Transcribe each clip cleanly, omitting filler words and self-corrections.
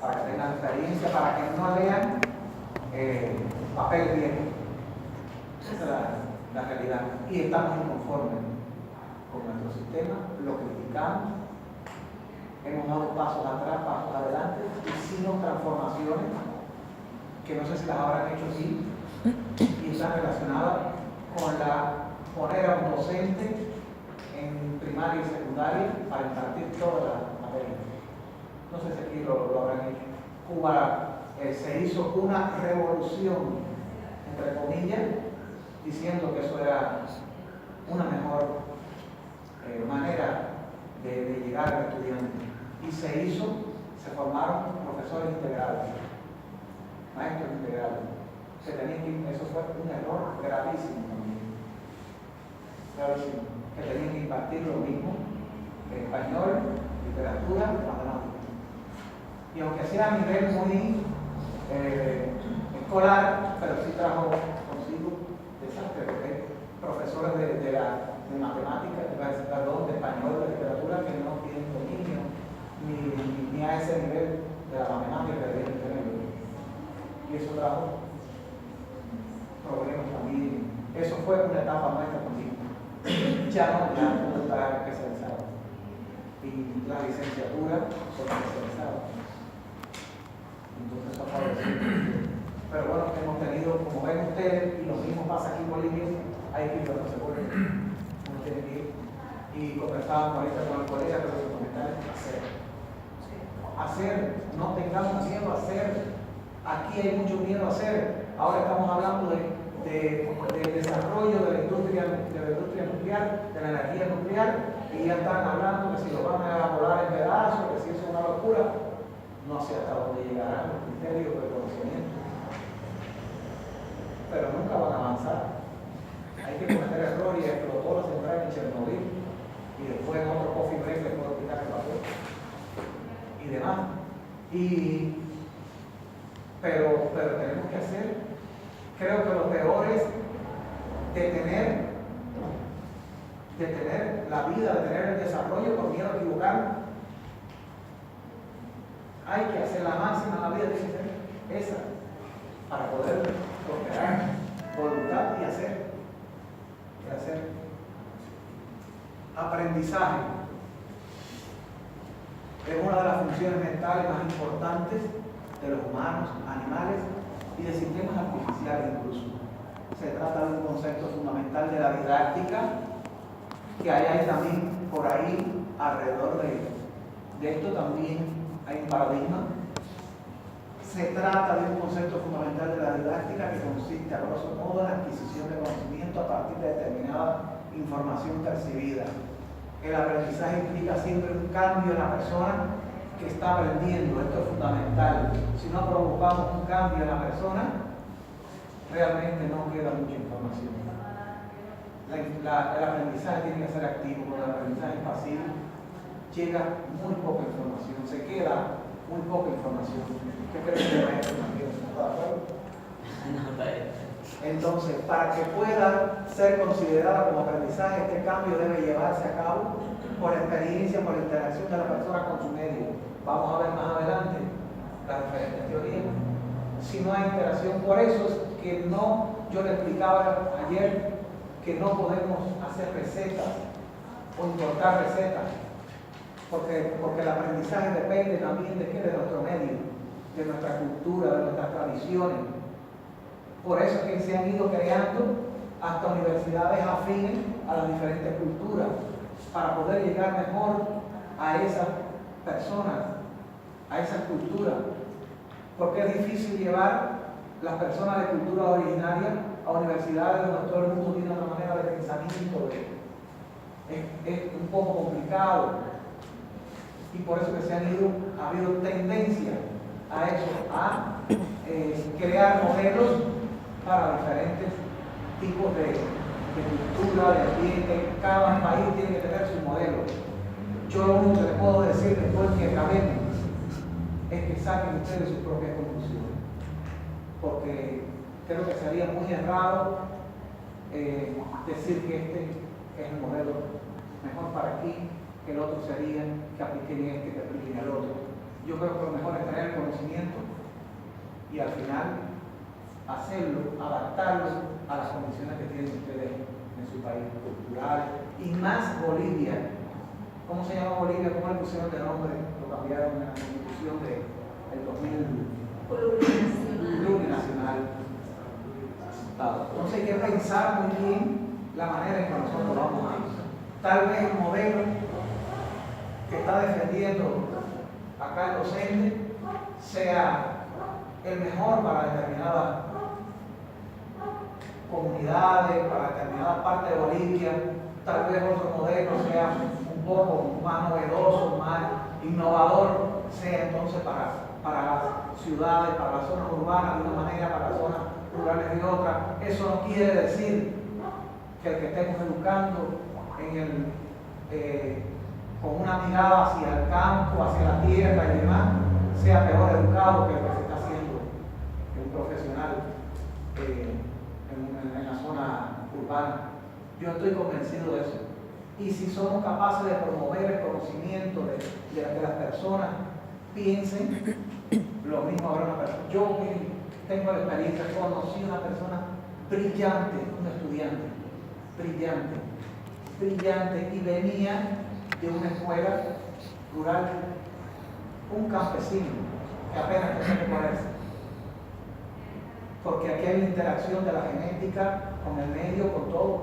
para que tengan experiencia, para que no lean papel viejo. Esa es la realidad. Y estamos inconformes con nuestro sistema, lo criticamos, hemos dado pasos atrás, pasos adelante, hicimos transformaciones que no sé si las habrán hecho aquí y están relacionadas con poner a un docente en primaria y secundaria para impartir todas las materias. No sé si aquí lo habrán hecho. Cuba se hizo una revolución, entre comillas, diciendo que eso era una mejor manera de llegar al estudiante. Y se formaron profesores integrales, maestros integrales. Eso fue un error gravísimo también. Gravísimo. Que tenían que impartir lo mismo, español, literatura, matemáticas. Y aunque sea a nivel muy escolar, pero sí trajo consigo desastre, porque profesores de matemáticas, perdón, de español, de literatura, que no tienen dominio ni a ese nivel de la matemática que deben tener. Y eso trajo problemas también. Eso fue una etapa nuestra también. Ya no está especializado. Y la licenciatura son especializadas. Entonces eso fue. Pero bueno, hemos tenido, como ven ustedes, y lo mismo pasa aquí en Bolivia, hay que ir a los seguros. Uno tiene que ir. Y conversábamos ahorita con el colega, pero lo fundamental es hacer. Hacer, no tengamos miedo a hacer. Aquí hay mucho miedo a hacer. Ahora estamos hablando del desarrollo de la industria nuclear, de la energía nuclear, y ya están hablando que si lo van a volar en pedazos, que si eso es una locura. No sé hasta dónde llegarán los criterios de conocimiento, pero nunca van a avanzar. Hay que cometer errores y explotó la central en Chernobyl, y después en otro coffee break les puedo explicar qué pasó y demás. Pero tenemos que hacer. Creo que lo peor es detener la vida, detener el desarrollo por miedo a equivocarnos. Hay que hacer la máxima en la vida, tiene que ser esa, para poder prosperar, voluntad y hacer. Aprendizaje es una de las funciones mentales más importantes de los humanos, animales y de sistemas artificiales incluso. Se trata de un concepto fundamental de la didáctica que hay también por ahí alrededor de esto también hay un paradigma. Se trata de un concepto fundamental de la didáctica que consiste a grosso modo en la adquisición de conocimiento a partir de determinada información percibida. El aprendizaje implica siempre un cambio en la persona que está aprendiendo. Esto es fundamental. Si no provocamos un cambio en la persona, realmente no queda mucha información. El aprendizaje tiene que ser activo. Cuando el aprendizaje es pasivo, llega muy poca información, se queda muy poca información. ¿Qué crees que maestro también? ¿Está de acuerdo? Entonces, para que pueda ser considerada como aprendizaje, este cambio debe llevarse a cabo por experiencia, por interacción de la persona con su medio. Vamos a ver más adelante las diferentes teorías. Si no hay interacción, por eso es que yo le explicaba ayer que no podemos hacer recetas o importar recetas, porque el aprendizaje depende también de nuestro medio, de nuestra cultura, de nuestras tradiciones. Por eso es que se han ido creando hasta universidades afines a las diferentes culturas, para poder llegar mejor a esas personas, a esas culturas. Porque es difícil llevar las personas de cultura originaria a universidades donde todo el mundo tiene una manera de pensamiento. Es un poco complicado. Y por eso que ha habido tendencia a eso, a crear modelos para diferentes tipos de cultura, de ambiente. Cada país tiene que tener su modelo. Yo lo único que les puedo decir después que acabemos es que saquen ustedes sus propias conclusiones, porque creo que sería muy errado decir que este es el modelo mejor para aquí, que el otro sería que apliquen este, que apliquen el otro. Yo creo que lo mejor es tener el conocimiento y al final hacerlo, adaptarlo a las condiciones que tienen ustedes en su país cultural y más Bolivia. ¿Cómo se llama Bolivia? ¿Cómo le pusieron de nombre? Lo cambiaron en la constitución del 2000. Plurinacional. Entonces hay que pensar muy bien la manera en que nosotros vamos a ir. Tal vez el modelo que está defendiendo acá el docente sea el mejor para determinadas comunidades, para determinadas partes de Bolivia. Tal vez otro modelo sea un poco más novedoso, más innovador, sea entonces para las ciudades, para las zonas urbanas de una manera, para las zonas rurales de otra. Eso no quiere decir que el que estemos educando con una mirada hacia el campo, hacia la tierra y demás, sea peor educado que el que se está haciendo un profesional en la zona urbana. Yo estoy convencido de eso. Y si somos capaces de promover el conocimiento de que las personas piensen, lo mismo habrá una persona. Yo tengo la experiencia, conocí una persona brillante, un estudiante, brillante, y venía de una escuela rural, un campesino que apenas tenía que ponerse. Porque aquí hay una interacción de la genética con el medio, con todo.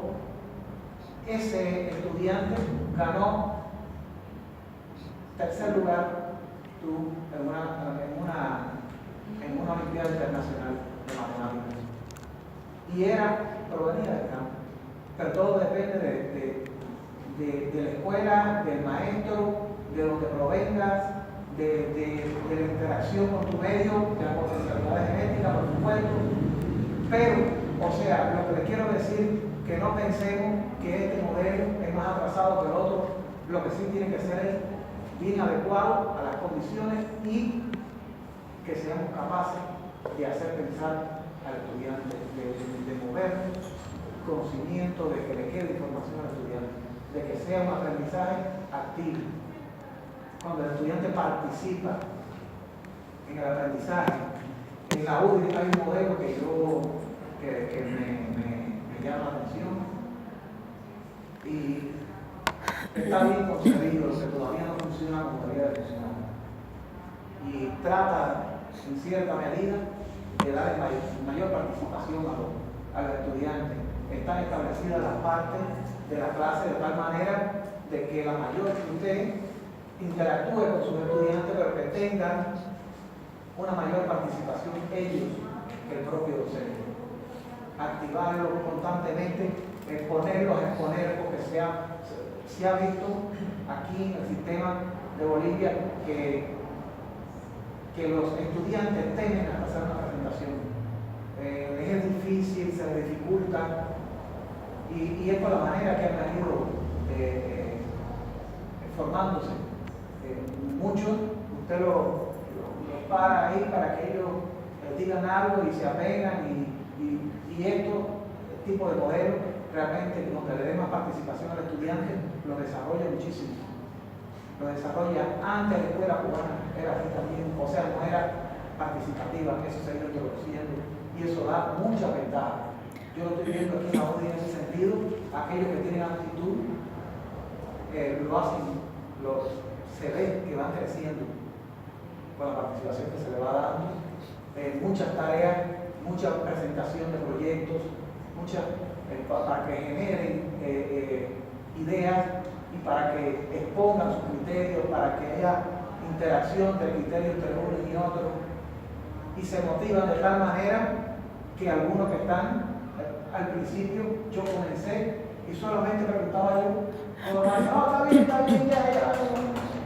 Ese estudiante ganó tercer lugar en una Olimpiada Internacional de Matemáticas. Y provenía del campo. Pero todo depende de la escuela, del maestro, de donde provengas, de la interacción con tu medio, de la potencialidad genética, por supuesto. Pero, o sea, lo que les quiero decir, que no pensemos que este modelo es más atrasado que el otro. Lo que sí tiene que ser es bien adecuado a las condiciones y que seamos capaces de hacer pensar al estudiante, de mover conocimiento, de que le quede información al estudiante, de que sea un aprendizaje activo. Cuando el estudiante participa en el aprendizaje, en la UDI hay un modelo que me llama la atención y está bien concebido, que todavía no funciona como debería de funcionar. Y trata, en cierta medida, de dar mayor participación a los estudiantes. Están establecidas las partes de la clase de tal manera de que la mayor que usted interactúe con sus estudiantes, pero que tengan una mayor participación ellos que el propio docente. Activarlos constantemente, exponerlos, porque se ha visto aquí en el sistema de Bolivia que los estudiantes temen a hacer una presentación. Les es difícil, se les dificulta, y es por la manera que han venido formándose. Muchos, usted los para ahí para que ellos digan algo y se apegan, y este tipo de modelo realmente, donde le dé más participación al estudiante, lo desarrolla muchísimo. Lo desarrolla. Antes la escuela cubana era así también, o sea, no era participativa, eso se ha ido introduciendo y eso da mucha ventaja. Yo lo estoy viendo aquí en la audiencia en ese sentido. Aquellos que tienen aptitud lo hacen, se ve que van creciendo con la participación que se le va dando. Muchas tareas, mucha presentación de proyectos, para que generen ideas y para que expongan sus criterios, para que haya interacción de criterios entre unos y otros, y se motivan de tal manera que algunos que están al principio, yo comencé y solamente preguntaba yo, no, está bien, ya,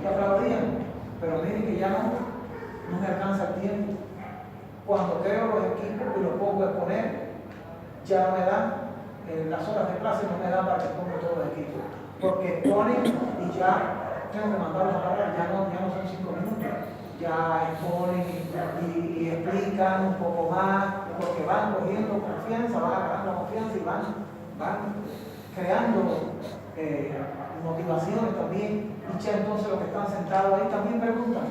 y aplaudían, pero miren que ya no me alcanza el tiempo. Cuando creo los equipos y los pongo a exponer, ya no me dan, las horas de clase no me dan para que exponga todos los equipos, porque exponen y ya tengo que mandarlos a parar, ya no son 5 minutos, ya exponen y explican un poco más, porque van cogiendo confianza, van agarrando confianza y van creando motivaciones también, y ya entonces los que están sentados ahí también preguntan.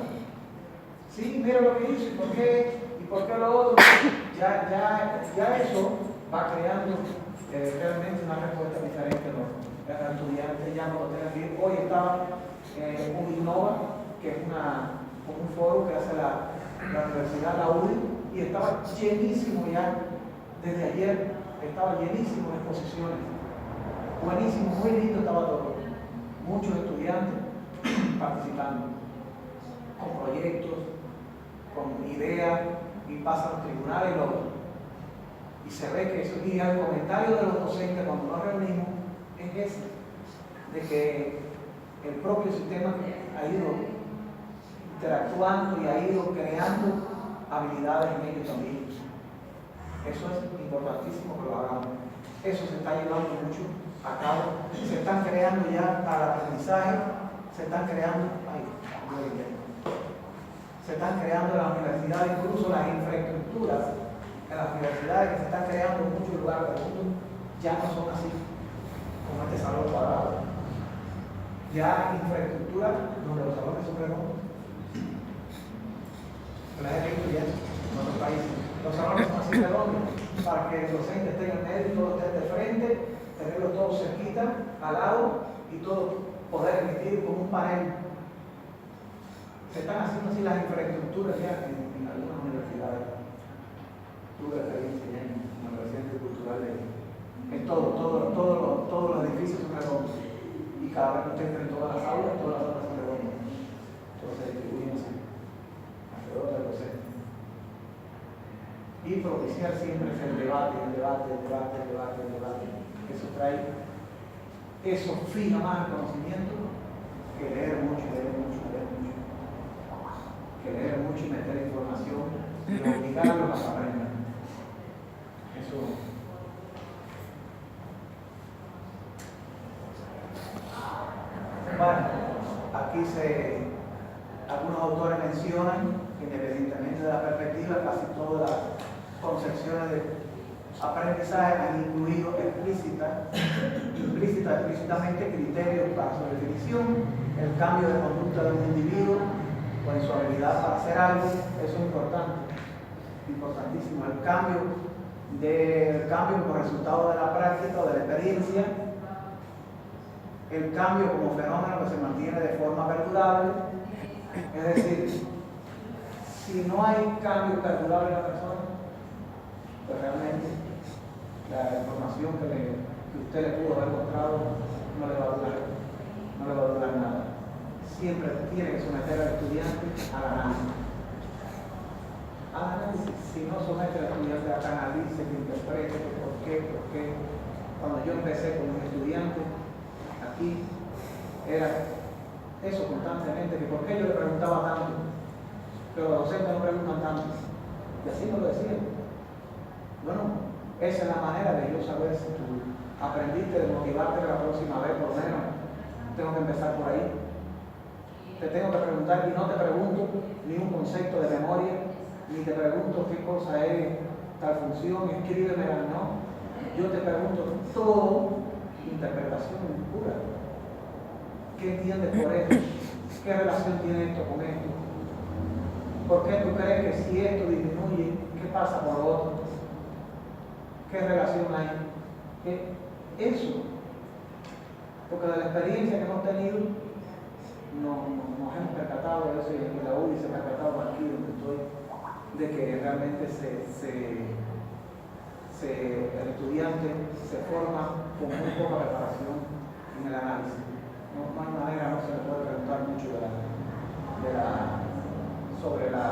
Sí, mira lo que hizo, y por qué lo otro. Ya eso va creando realmente una respuesta diferente a los estudiantes. Ya no lo tengan que ir. Hoy estaba un Innova, que es un foro que hace la universidad, la UDI, y estaba llenísimo ya, desde ayer, estaba llenísimo de exposiciones. Buenísimo, muy lindo estaba todo. Muchos estudiantes participando, con proyectos, con ideas, y pasan a los tribunales y se ve que eso, y el comentario de los docentes cuando nos reunimos es ese, de que el propio sistema ha ido interactuando y ha ido creando habilidades en ellos también. Eso es importantísimo que lo hagamos. Eso se está llevando mucho a cabo. Se están creando ya para el aprendizaje, se están creando en las universidades, incluso las infraestructuras en las universidades que se están creando en muchos lugares del mundo ya no son así, como este salón cuadrado. Ya infraestructura donde los salones son redondos. La he visto ya en otros países. Los salones son así redondos para que el docente esté en el medio y todos estén de frente, tenerlos todos cerquita, al lado y todo poder emitir con un panel. Se están haciendo así las infraestructuras ya en algunas universidades. Tuve experiencia ya en la Universidad Cultural en todos los edificios son redondos. Y cada vez que usted entra en todas las aulas son redondas. Todos se distribuyen así, alrededor del docente. Y propiciar siempre el debate. Eso fija más el conocimiento que leer mucho. Que leer mucho y meter información y obligarlos a que aprendan. Eso. Bueno, aquí algunos autores mencionan que independientemente de la perspectiva, casi todas las concepciones de aprendizaje han incluido explícitamente criterios para su definición, el cambio de conducta de un individuo o en su habilidad para hacer algo. Eso es importantísimo. El cambio como resultado de la práctica o de la experiencia, el cambio como fenómeno que se mantiene de forma perdurable, es decir, si no hay cambio perdurable en la persona, pues realmente la información que usted le pudo haber mostrado no le va a durar nada. Siempre tiene que someter al estudiante al análisis. Si no somete al estudiante a que analice, que interprete, que por qué. Cuando yo empecé con un estudiante, aquí era eso constantemente, que por qué yo le preguntaba tanto, pero los docentes no preguntan tanto. Y así me lo decían. Bueno, esa es la manera de yo saber si tú aprendiste de motivarte la próxima vez, por lo menos. Tengo que empezar por ahí. Te tengo que preguntar, y no te pregunto ni un concepto de memoria, ni te pregunto qué cosa es tal función, escríbemela, no. Yo te pregunto todo, interpretación pura. ¿Qué entiendes por esto? ¿Qué relación tiene esto con esto? ¿Por qué tú crees que si esto disminuye, qué pasa con lo otro? ¿Qué relación hay? Eso. Porque de la experiencia que hemos tenido, nos hemos percatado, de eso, y la UDI se ha percatado aquí donde estoy, de que realmente el estudiante se forma con muy poca preparación en el análisis. No hay manera, no se le puede preguntar mucho sobre la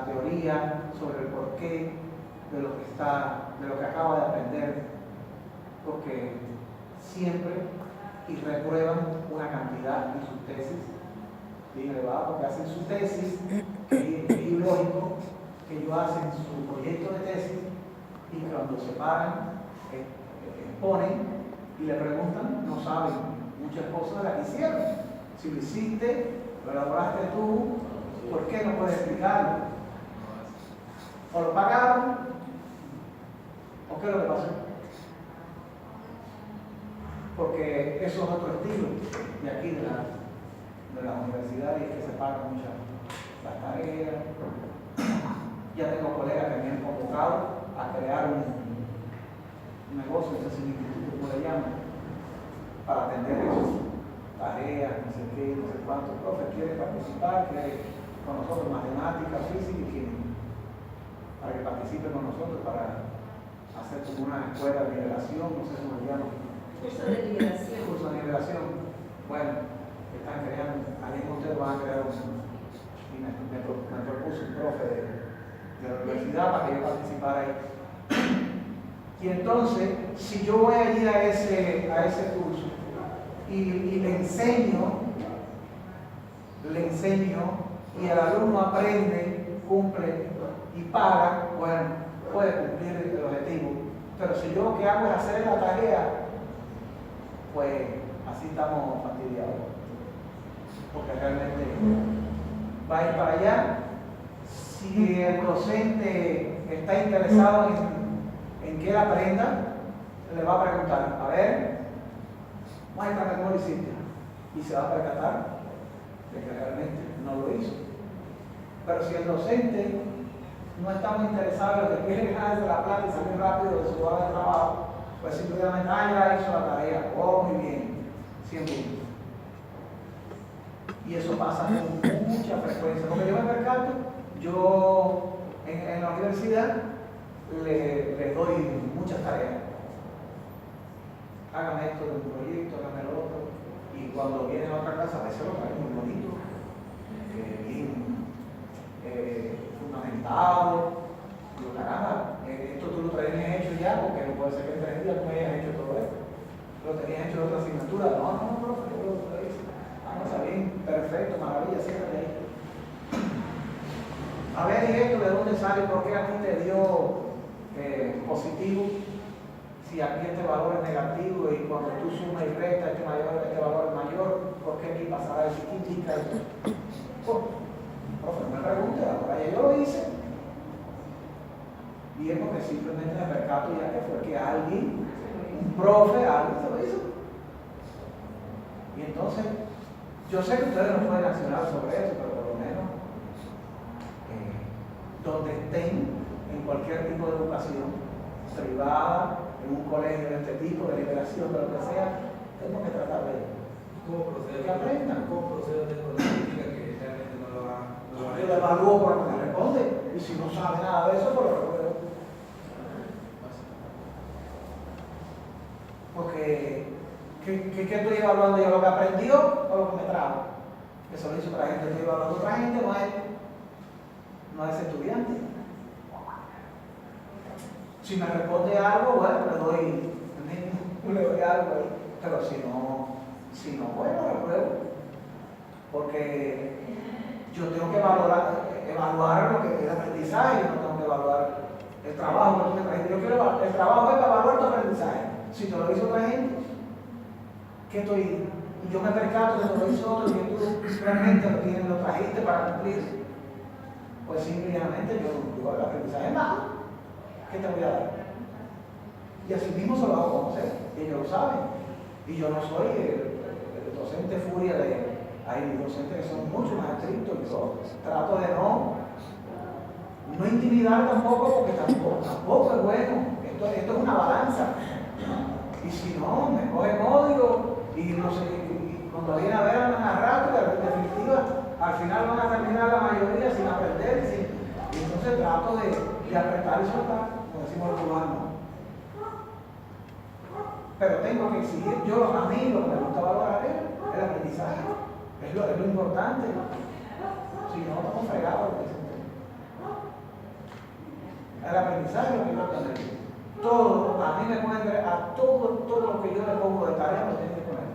teoría, sobre el porqué de lo que acaba de aprender, porque siempre y reprueban una cantidad y su tesis bien elevada, porque hacen su tesis, que es ilógico que ellos hacen su proyecto de tesis y cuando se paran, exponen y le preguntan, no saben muchas cosas de las que hicieron. Si lo hiciste, lo elaboraste tú, ¿por qué no puedes explicarlo? ¿O lo pagaron? ¿O qué es lo que pasó? Porque eso es otro estilo de aquí de la universidad, y es que se pagan las tareas. Ya tengo colegas que me han convocado a crear un negocio, ese es el instituto, como le llaman, para atender eso. Tareas, no sé qué, no sé cuánto. El profe quiere participar, quiere con nosotros matemáticas, física y química, para que participe con nosotros para hacer como una escuela de liberación, no sé cómo se llama. Curso de liberación. Curso de liberación. Bueno, están creando, alguien de ustedes van a crear y me propuso un profe de la universidad para que yo participara ahí. Y entonces, si yo voy allí a ese curso y le enseño y el alumno aprende, cumple y paga, bueno, puede cumplir el objetivo. Pero si yo lo que hago es hacer la tarea, pues así estamos fastidiados. Porque realmente va a ir para allá. Si el docente está interesado en que él aprenda, le va a preguntar, a ver, maestra, ¿cómo lo hiciste? Y se va a percatar de que realmente no lo hizo. Pero si el docente no está muy interesado en lo que quiere ganarse la plata y salir rápido de su hora de trabajo, pues simplemente, ya hizo la tarea, muy bien, siempre. Y eso pasa con mucha frecuencia. Porque yo me percato, yo en la universidad le doy muchas tareas. Hágame esto de un proyecto, hágame lo otro. Y cuando viene a otra casa, a veces lo trae muy bonito, bien fundamentado. Digo, caramba, esto tú lo tenías hecho ya, porque no puede ser que en 3 días tú me hayas hecho todo esto. Lo tenías hecho de otra asignatura. No, profe, yo lo hice. No, está bien, perfecto, maravilla, siéntate ahí. A ver, ¿y esto de dónde sale? ¿Por qué a ti te dio positivo? Si aquí este valor es negativo y cuando tú sumas y restas este valor es mayor, ¿por qué aquí pasará eso? ¿Qué indica esto? Profe, no me pregunte, ahora ya yo lo hice. Y es porque simplemente me percato ya que fue que alguien, un profe, alguien se lo hizo. Y entonces, yo sé que ustedes no pueden accionar sobre eso, pero por lo menos donde estén, en cualquier tipo de educación, privada, en un colegio de este tipo, de liberación, de lo que sea, tenemos que tratar de que aprendan. ¿Cómo procede de política que realmente no lo va a Yo lo evalúo por lo que me responde, y si no sabe nada de eso, pues lo recuerdo. Porque, ¿qué estoy evaluando yo? ¿Lo que aprendió o lo que me trajo? Que se lo hizo otra gente, estoy evaluando otra gente, no es estudiante. Si me responde algo, bueno, le doy algo ahí. Pero si no, bueno, repruebo. Porque yo tengo que evaluar lo que es aprendizaje, yo no tengo que evaluar el trabajo que tú me trajiste. Yo quiero el trabajo es para evaluar tu aprendizaje. Si te lo hizo otra gente, y yo me percato que te lo hizo otro y que tú realmente lo trajiste para cumplir, pues simplemente yo el aprendizaje es malo. ¿Qué te voy a dar? Y así mismo se lo hago conocer, y ellos lo saben. Y yo no soy el docente furia de... Hay docentes que son mucho más estrictos, y yo trato de no intimidar tampoco, porque tampoco es bueno. Esto es una balanza. Y si no, me cogen odio, y no sé, y cuando viene a ver a rato, en definitiva, al final van a terminar la mayoría sin aprender, y entonces trato de apretar y soltar, como decimos los cubanos. Pero tengo que exigir, a mí lo que me gusta valorar es el aprendizaje, es lo importante. Si no, estamos fregados. El aprendizaje es lo que yo tengo. Todo, a mí me pueden ver, a todo lo que yo le pongo de tarea me lo tienen que poner.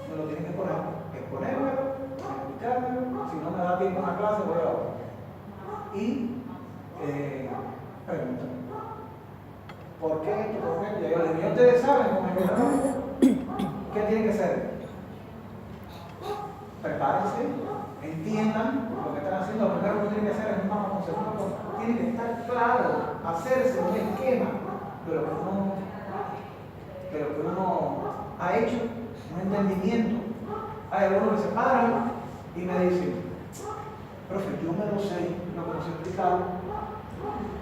Me lo tienen que poner, exponérmelo, explicármelo. Si no me da tiempo en la clase, voy a la otra. Y preguntan. ¿Por qué esto? ¿Por qué? Y ustedes saben cómo es ¿qué tiene que ser? Prepárense, entiendan lo que están haciendo. Lo primero que tienen que hacer es un mapa conceptual. Tiene que estar claro, hacerse un esquema de lo que uno ha hecho, un entendimiento. Hay algunos que se paran y me dicen, Profe, yo me lo sé, lo que nos explicado.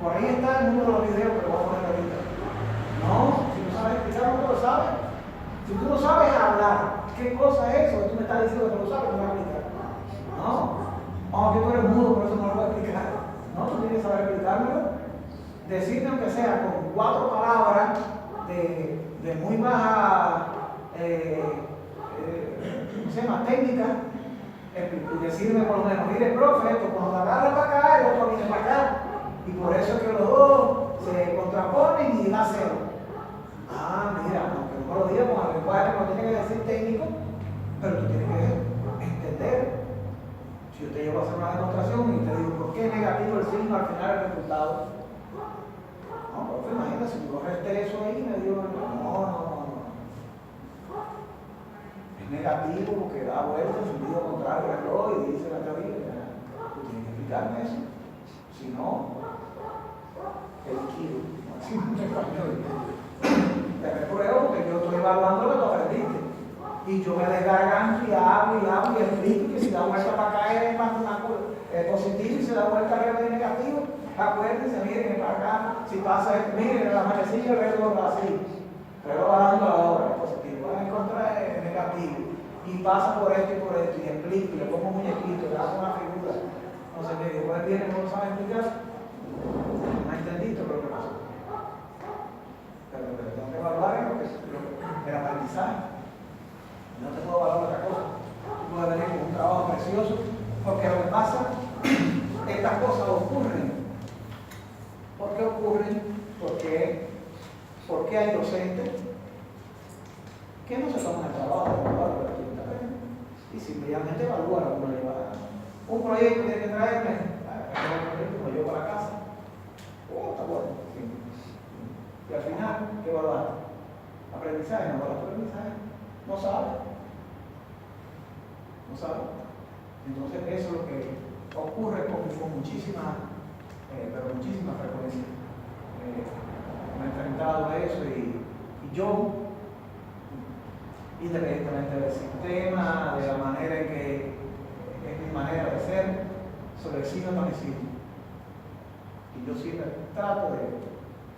Por ahí está el número de los videos que lo voy a poner ahorita. No, si no sabes explicar, no lo sabes. Si tú no sabes hablar, ¿qué cosa es eso que tú me estás diciendo que tú lo sabes? No lo vas a explicar. No. Aunque tú eres mudo, por eso no lo voy a explicar. No, tú tienes que saber explicármelo. Decirte aunque sea con 4 palabras de muy baja, ¿cómo se llama? Técnica. Y decirme por lo menos, mire, profe, esto cuando te agarra para acá, el otro viene para acá. Y por eso es que los dos se contraponen y da cero. Ah, mira, aunque no lo diga con el lenguaje, no tiene que decir técnico, pero tú tienes que entender. Si yo te llevo a hacer una demostración y te digo, ¿por qué es negativo el signo al final del resultado? No, profe, imagínate, si yo resté eso ahí, me digo, no. Es negativo porque da vuelta en sentido contrario al reloj y dice la teoría. Tú tienes que explicarme eso. Si no, el kilo. Así no me español. Te repruebo porque yo estoy evaluando lo que tú aprendiste. Y yo me desgarganto y hablo y explico que si da vuelta para acá es positivo y si da vuelta arriba es negativo. Acuérdense, miren para acá, si pasa esto, miren la manecilla el reloj así. Reloj bajando ahora, es positivo, va en contra es negativo. Y pasa por esto y explico, y le pongo un muñequito, le hago una figura. No sé qué, después viene, no lo sabe explicar. No entendiste lo que pasó. Pero lo que tengo que evaluar es el aprendizaje. No te puedo evaluar otra cosa. Tú puedes venir con un trabajo precioso, porque lo que pasa, estas cosas ocurren. ¿Por qué ocurren? Porque hay docentes que no se toman el trabajo de evaluar lo que tú estás viendo y simplemente evalúan lo que uno lleva. Un proyecto tiene que traerme, lo llevo para la casa. Oh, está bueno. Sí. Y al final, ¿qué evaluar? Aprendizaje, no evaluar aprendizaje. No sabe. Entonces eso es lo que ocurre con muchísima frecuencia. Me he enfrentado a eso y yo, independientemente del sistema, de la manera en que es mi manera de ser, sobre el signo no me sirve. Y yo siempre trato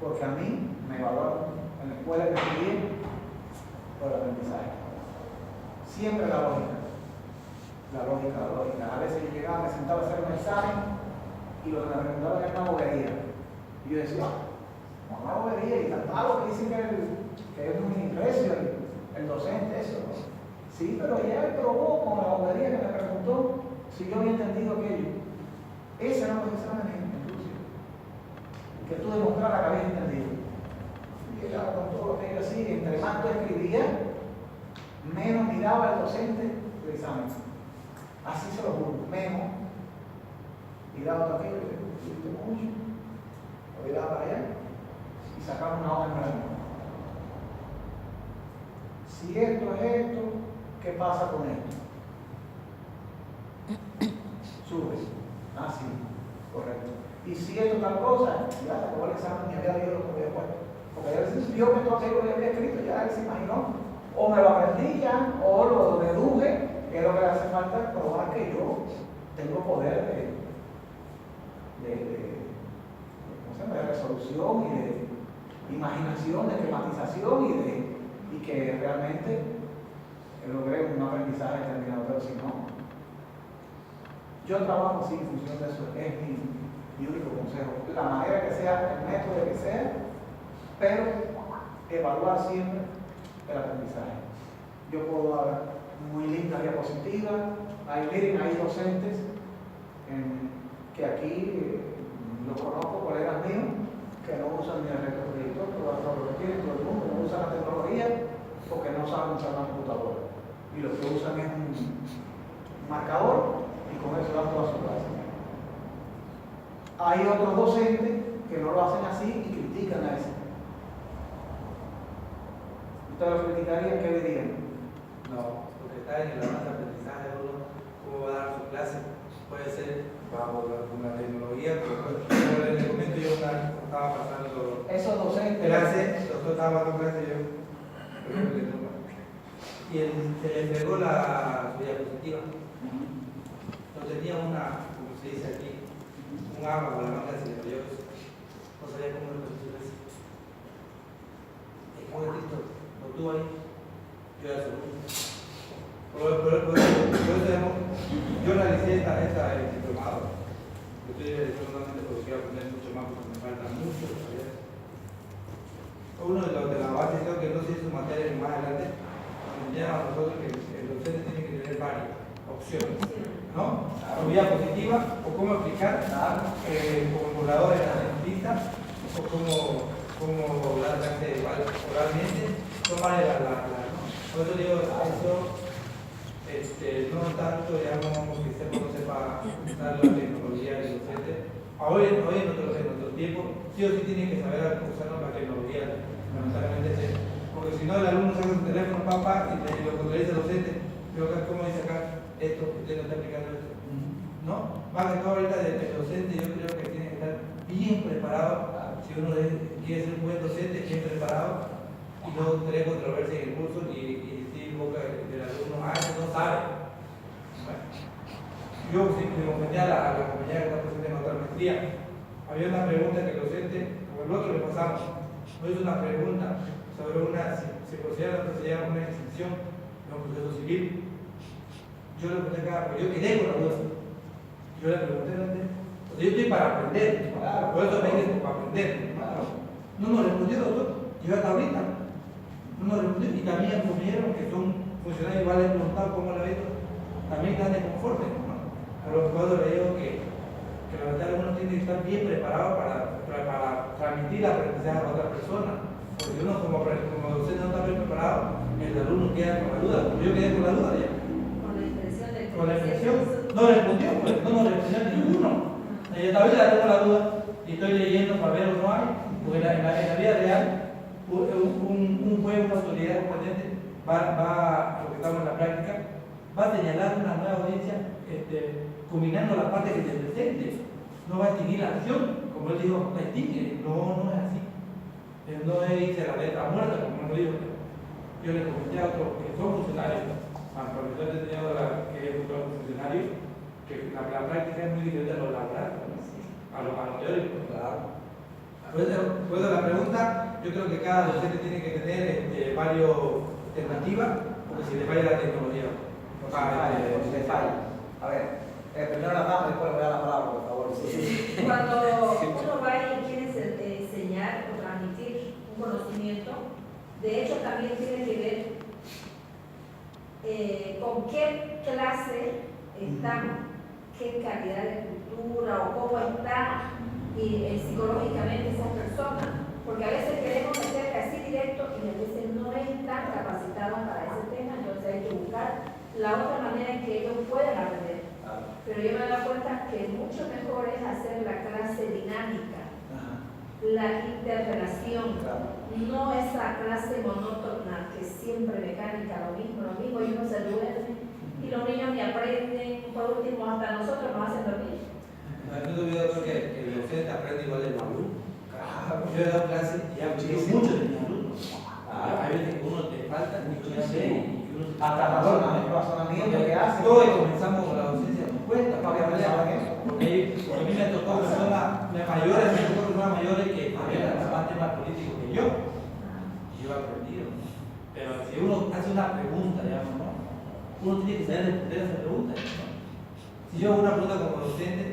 porque a mí me evaluaron en la escuela que estudié por el aprendizaje. Siempre la lógica. A veces yo llegaba, me sentaba a hacer un examen y lo que me preguntaban era una bobería. Y yo decía, una bobería, y tan malo que dicen que es muy recio el docente, eso. Sí, pero ya él probó con la bobería que me preguntó si yo había entendido aquello. Ese era los exámenes inclusive. Que tú demostraras que habías entendido. Y llegaba con todo lo que yo hacía, y entre más tú escribías, menos miraba el docente el examen. Así se lo juro, menos miraba todo aquello, que mucho, lo miraba para allá y sacaba una hoja en blanco. Si esto es esto, ¿qué pasa con esto? Sube. Ah, sí, correcto. Y si esto es tal cosa, ya se acabó el examen y había leído lo que había puesto. Porque a veces vio que todo aquello que había escrito, ya él se imaginó. O me lo aprendí ya, o lo deduje, que es lo que le hace falta probar que yo tengo poder de resolución y de imaginación, de esquematización y que realmente logré un aprendizaje determinado, pero si no, yo trabajo así en función de eso, es mi único consejo, la manera que sea, el método que sea, pero evaluar siempre el aprendizaje. Yo puedo dar muy lindas diapositivas, miren, hay docentes que aquí los conozco, colegas míos, que no usan ni el retroproyector, todo lo que tienen, todo el mundo no usan la tecnología porque no saben usar la computadora. Y lo que usan es un marcador y con eso dan toda su clase. Hay otros docentes que no lo hacen así y critican a ese. ¿Ustedes lo criticarían? ¿Qué dirían? No, porque está en el avance de aprendizaje, cómo va a dar su clase, puede ser bajo la tecnología, pero en el momento yo estaba pasando esos docentes clase, nosotros estábamos dando clase yo, y se le entregó su diapositiva. Entonces tenía una se dice aquí, un agua con la manga de cigarrillos. No sabía cómo lo consigo eso. Es como el TikTok, lo tuvo ahí, yo ya se lo por eso yo realicé esta diplomado. Yo estoy solamente porque quiero aprender mucho más, porque me falta mucho todavía. Uno de las bases, creo que no sé si su materia más adelante, nos enseña a nosotros que el docente tiene que tener varias opciones, ¿no? O vía positiva, o cómo explicar como poblador en la dentista, o cómo hablar oralmente, son varias ¿no? Por eso digo, eso no tanto, digamos, que no sepa usar la tecnología del docente. Hoy en nuestro tiempo, sí o sí tienen que saber usar la tecnología, lamentablemente, porque si no el alumno saca su teléfono, papá, y lo controliza el docente, pero ¿cómo dice acá esto? Usted no está aplicando esto. ¿No? Más que todo ahorita el docente, yo creo que tiene que estar bien preparado. Si uno quiere ser un buen docente, bien preparado, y no tener controversia en el curso y decir boca del alumno, no sabe. Bueno, yo me ofendía a la compañera que está presente en otra maestría. Había una pregunta que el docente, como el otro le pasamos, nos hizo una pregunta sobre si se considera lo que se llama una exención en un proceso civil. Yo le pregunté acá, porque yo quedé con la duda. Yo le pregunté dónde. Yo estoy para aprender, por eso me dije para aprender. No nos respondió, doctor. Yo hasta ahorita no nos respondió. Y también el compañero, que son funcionarios igual, les preguntado cómo lo ha visto, también están desconformes. Pero por eso le digo que la verdad uno tiene que estar bien preparado para transmitir la aprendizaje a otra persona. Porque uno como docente no está bien preparado, el alumno queda con la duda. Yo quedé con la duda ya. Con la impresión. No respondió, pues, no nos respondió ninguno. Todavía tengo la duda y estoy leyendo para ver o no hay, porque en la vida real un juez, una autoridad competente va, lo que estamos en la práctica, va a señalar una nueva audiencia combinando las partes que se presenten. No va a extinguir la acción, como él dijo, la extingue. No es así. No es irse a la letra muerta, como lo dijo. Yo le comenté a otros que son funcionarios, al profesor de enseñado que es un funcionario, que la práctica es muy diferente a lo laboral, ¿no? a lo teórico. Claro. Pues la pregunta, yo creo que cada docente tiene que tener varias alternativas, porque si le falla la tecnología. Si le falla. A ver, primero la dama, después le voy a dar la palabra, por favor. Sí. Cuando uno va y quiere enseñar o transmitir un conocimiento, de hecho también tiene que ver con qué clase están, qué calidad de cultura o cómo está psicológicamente esa persona, porque a veces queremos meter así directo y a veces no están capacitados para ese tema, entonces hay que buscar la otra manera en que ellos puedan aprender. Pero yo me he dado cuenta que mucho mejor es hacer la clase dinámica, la interrelación, no esa clase monótona que siempre mecánica, lo mismo, y uno se duerme y los niños ni aprenden, por último hasta nosotros nos hacen dormir. No he olvidado que el docente aprende igual del alumno. Yo he dado clases y he mucho de mis alumnos. Hay veces que uno te falta mucho de hacer y uno hasta razonamiento que hace. Todos comenzamos con la docencia, nos cuesta, Porque a mí me tocó personas mayores que eran más temas políticos que yo. Yo he aprendido. Pero si uno hace una pregunta, digamos, ¿no? Uno tiene que saber responder a esa pregunta, ¿no? Si yo hago una pregunta como docente,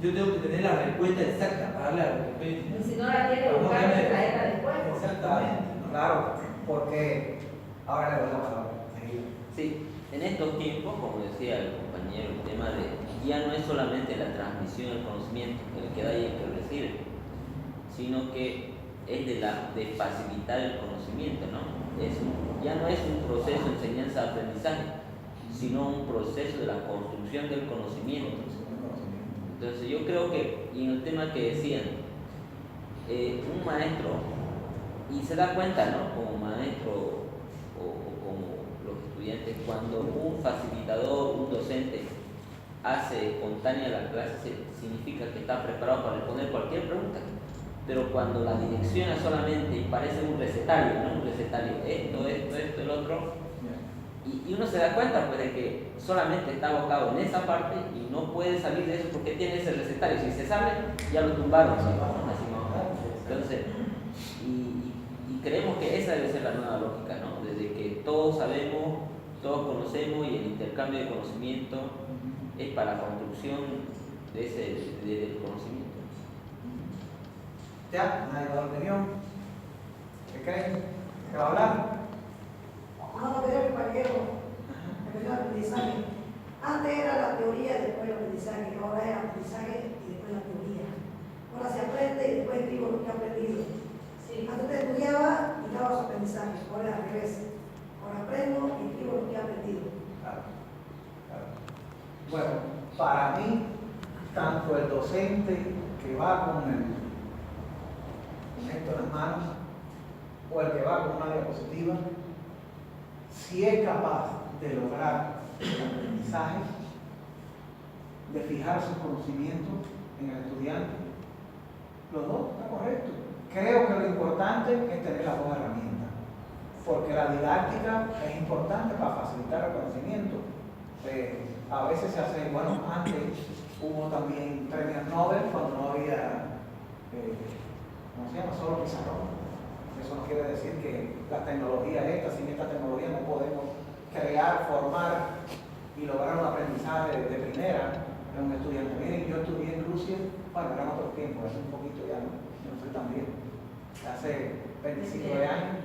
yo tengo que tener la respuesta exacta para darle a lo que estoy diciendo. Y si no la tiene, buscar y traerla después. Exactamente. Claro, porque ahora le doy la palabra. Sí, en estos tiempos, como decía el compañero, el tema de ya no es solamente la transmisión del conocimiento, el que da y el que recibe, sino que es de facilitar el conocimiento, ¿no? Ya no es un proceso de enseñanza-aprendizaje, sino un proceso de la construcción del conocimiento. Entonces yo creo que, y en el tema que decían, un maestro, y se da cuenta, ¿no? Como maestro o como los estudiantes, cuando un facilitador, un docente hace espontánea la clase, significa que está preparado para responder cualquier pregunta. Pero cuando la direcciona solamente y parece un recetario, ¿no? Un recetario, esto, el otro, Y uno se da cuenta pues, de que solamente está abocado en esa parte y no puede salir de eso porque tiene ese recetario. Si se sale, ya lo tumbaron. ¿Sí? Así más o menos. Entonces, y creemos que esa debe ser la nueva lógica, ¿no? Desde que todos sabemos, todos conocemos y el intercambio de conocimiento es para la construcción del conocimiento. ¿Ya? ¿Nadie da opinión? ¿Qué creen? ¿Qué va a hablar? Vamos a ver el compañero, el aprendizaje. Antes era la teoría y después el aprendizaje, ahora es aprendizaje y después la teoría. Ahora se aprende y después escribo lo que ha aprendido. Sí. Antes te estudiaba y daba su aprendizaje, ahora es al revés. Ahora aprendo y escribo lo que he aprendido. Claro, claro. Bueno, para mí, tanto el docente que va con esto en las manos o el que va con una diapositiva, si es capaz de lograr el aprendizaje, de fijar sus conocimientos en el estudiante, los dos está correcto. Creo que lo importante es tener las dos herramientas, porque la didáctica es importante para facilitar el conocimiento. A veces se hace, bueno, antes hubo también premios Nobel cuando no había, ¿cómo se llama? Solo pizarrón. Eso no quiere decir que la tecnología esta, sin esta tecnología no podemos crear, formar y lograr un aprendizaje de primera en un estudiante. Miren, yo estudié en Rusia, bueno, eran otros tiempos, hace un poquito ya, ¿no? Yo no soy tan bien, hace 25 años,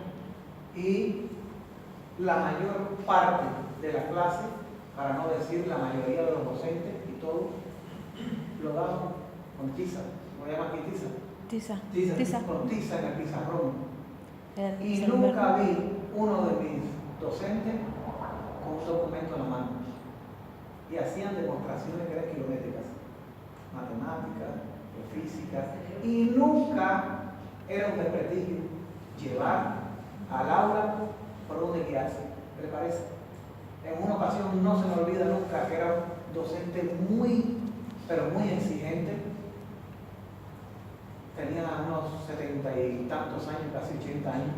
y la mayor parte de la clase, para no decir la mayoría de los docentes y todo, lo daban con tiza, ¿cómo llaman aquí tiza? Tiza. Con tiza en el pizarrón. El Y celular. nunca vi uno de mis docentes con un documento en la mano. Y hacían demostraciones que eran kilométricas, matemáticas, de física, y nunca era un desprestigio llevar al aula por donde guiarse. ¿Qué le parece? En una ocasión no se me olvida nunca que era un docente muy, pero muy exigente. Tenía unos 70 y tantos años, casi 80 años.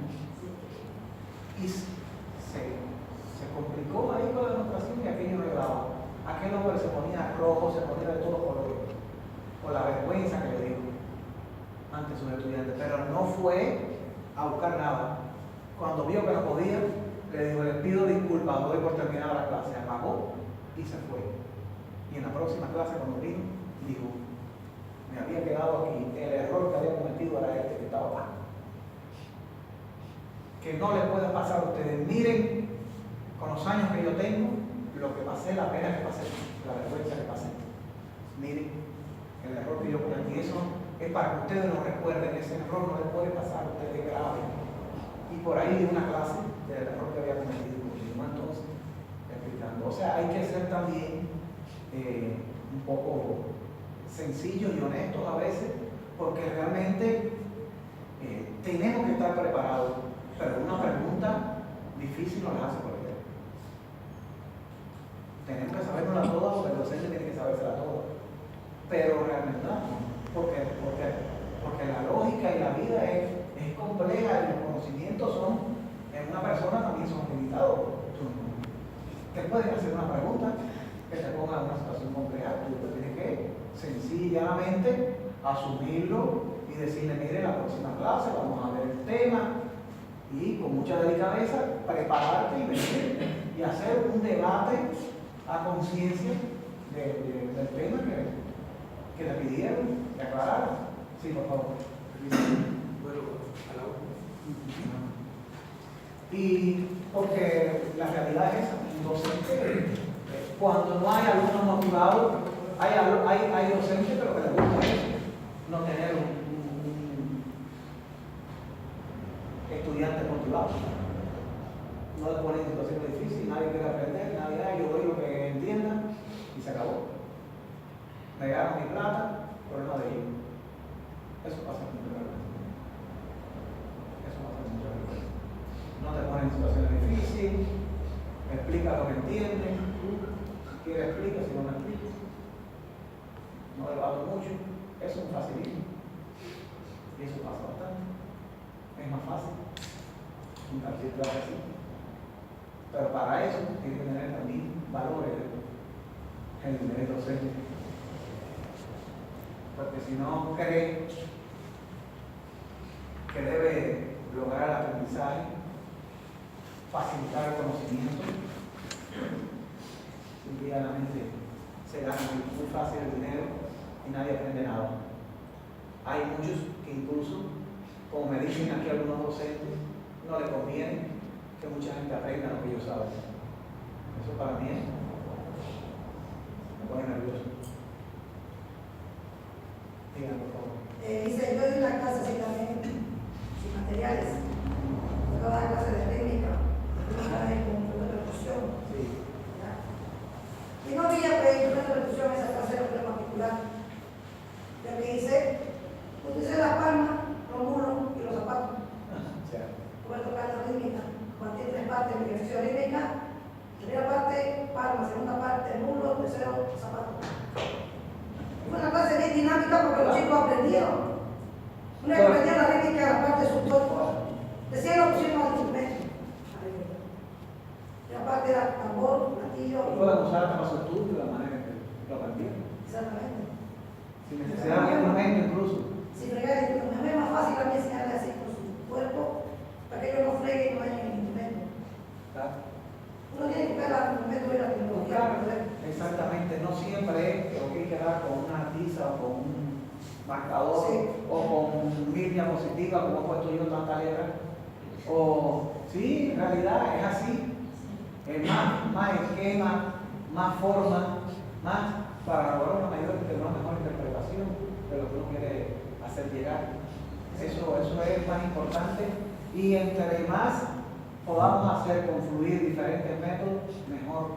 Y se complicó ahí con la demostración y aquello no le daba. Aquel hombre se ponía rojo, se ponía de todos colores, por la vergüenza que le dio ante sus estudiantes. Pero no fue a buscar nada. Cuando vio que no podía, le dijo, les pido disculpas, doy por terminada la clase. Apagó y se fue. Y en la próxima clase, cuando vino, dijo, me había quedado aquí, el error que había cometido era este que estaba acá. Que no les puede pasar a ustedes. Miren, con los años que yo tengo, lo que pasé, la pena que pasé, la vergüenza que pasé. Miren, el error que yo cometí, eso es para que ustedes lo recuerden, ese error no les puede pasar a ustedes grave. Y por ahí di una clase del error que había cometido, entonces, explicando. O sea, hay que ser también un poco sencillos y honestos a veces, porque realmente tenemos que estar preparados, pero una pregunta difícil no la hace cualquiera. Tenemos que sabernosla todas, porque el docente tiene que sabérsela todas, pero realmente no, porque la lógica y la vida es compleja y los conocimientos son, en una persona también son limitados. Te pueden hacer una pregunta que te ponga en una situación compleja, tú tienes que sencillamente asumirlo y decirle, mire, la próxima clase vamos a ver el tema y con mucha delicadeza prepararte y venir y hacer un debate a conciencia del tema que le pidieron, que aclararan. Sí, por favor. Bueno, a la Y porque la realidad es esa, un docente, cuando no hay alumnos motivados, hay docentes pero que les gusta eso, no tener un estudiante motivado. No le ponen situaciones difíciles, nadie quiere aprender, nadie, yo doy lo que entienda y se acabó. Me ganaron mi plata, problema de ellos. Eso pasa muchas veces. Eso pasa muchas veces. No te ponen en situaciones difíciles, explica lo que entiendes, si quieres explica, si no me explica. No debato mucho, eso es un facilismo. Y eso pasa bastante. Es más fácil. Un taxista así. Pero para eso tiene que tener también valores en el nivel docente. Porque si no cree que debe lograr el aprendizaje, facilitar el conocimiento, simplemente se gana muy fácil el dinero y nadie aprende nada. Hay muchos que incluso, como me dicen aquí algunos docentes, no les conviene que mucha gente aprenda lo que ellos saben. Eso para mí me pone nervioso. Díganme, por favor. Dice, yo doy una clase así también, sin materiales. Yo voy a dar clase de técnica, con repercusión. Sí. Y no había pedido una repercusión esa clase de particular. Yo me hice, utilicé la palma, los mulos y los zapatos. Voy a tocar la rítmica, compartí 3 partes de mi ejercicio rítmica. Primera parte, palma, segunda parte, mulo, tercero, zapato. Fue una clase bien dinámica porque los chicos aprendieron. Una que aprendía la rítmica de la parte de su cuerpo, decía lo pusieron al instrumento. La parte era tambor, platillo. Pueden usar hasta los estudios de la manera que lo aprendieron. Exactamente. Sin necesidad de instrumento incluso. Si fregar, me es más fácil a mí enseñarle así con su cuerpo para que ellos no freguen y no vayan en el instrumento. ¿Verdad? Uno tiene que buscar el instrumento de la tecnología. Claro, exactamente, no siempre es que hay que quedar con una tiza o con un marcador Sí. o con 1000 diapositivas como he puesto yo tantas letras. O sí, en realidad es así. Es más esquema, más forma, más para lograr una mejor interpretación de lo que uno quiere hacer llegar. Eso es más importante y entre más podamos hacer confluir diferentes métodos, mejor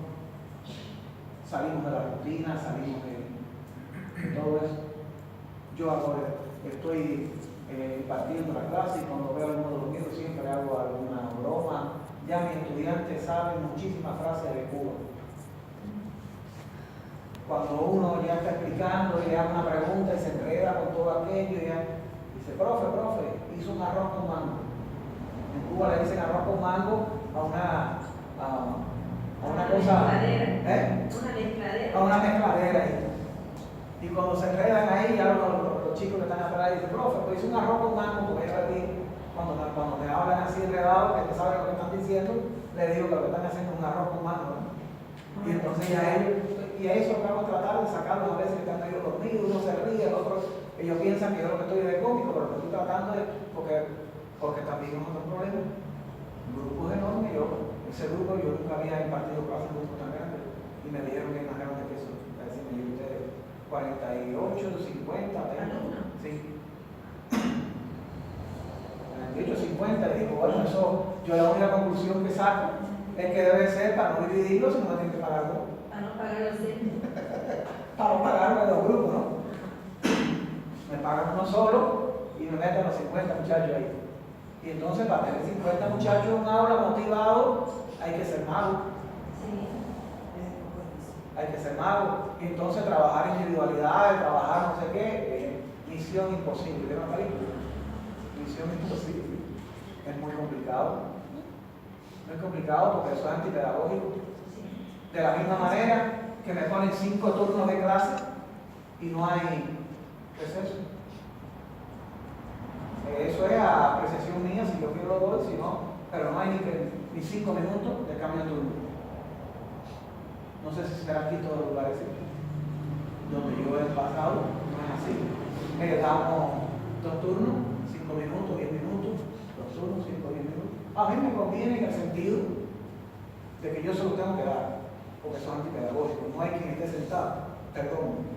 salimos de la rutina, salimos de todo eso. Yo ahora estoy impartiendo la clase y cuando veo a alguno de los míos siempre hago alguna broma. Ya mis estudiantes saben muchísimas frases de Cuba. Cuando uno ya está explicando y le hace una pregunta y se enreda con todo aquello, y ya dice, profe, hizo un arroz con mango. En Cuba le dicen arroz con mango a una cosa. Una mezcladera. A una mezcladera. Y cuando se enredan ahí, ya los chicos que están atrás dicen, profe, pues hice un arroz con mango, porque yo le digo, cuando me hablan así enredados, que saben lo que están diciendo, le digo que lo que están haciendo es un arroz con mango, ¿no? Y entonces ya y a eso acabo de tratar de sacarlos a veces que están medio dormidos, uno se ríe, el otro, ellos piensan que yo lo que estoy de cómico, pero lo que estoy tratando es, porque también es otro problema. Grupos enormes, ese grupo yo nunca había impartido clases en grupos tan grandes, y me dijeron que es más grande que eso, a veces me dijo ustedes 48, 50, 20, sí. 48, 50, y digo, bueno, eso, yo la única conclusión que saco es que debe ser para no dividirlo, si no me tienen que pagar uno. Para no pagar los centros. Para no pagarme los grupos, ¿no? Me pagan uno solo y me meten los 50 muchachos ahí. Y entonces para tener 50 muchachos en un aula motivados, hay que ser mago. Sí. Hay que ser mago. Y entonces trabajar individualidades, trabajar no sé qué, misión imposible. ¿Vieron la película? Misión imposible. Es muy complicado. Muy complicado porque eso es antipedagógico. De la misma manera que me ponen 5 turnos de clase y no hay receso. Eso es a apreciación mía, si yo quiero lo doy, si no, pero no hay ni 5 minutos de cambio de turno. No sé si será aquí en todos los lugares, ¿sí? Donde yo he pasado, no es así. Damos 2 turnos, 5 minutos, 10 minutos, 2 turnos, 5, 10 minutos. A mí me conviene en el sentido de que yo se lo tengo que dar, porque son antipedagógicos. No hay quien esté sentado, perdón,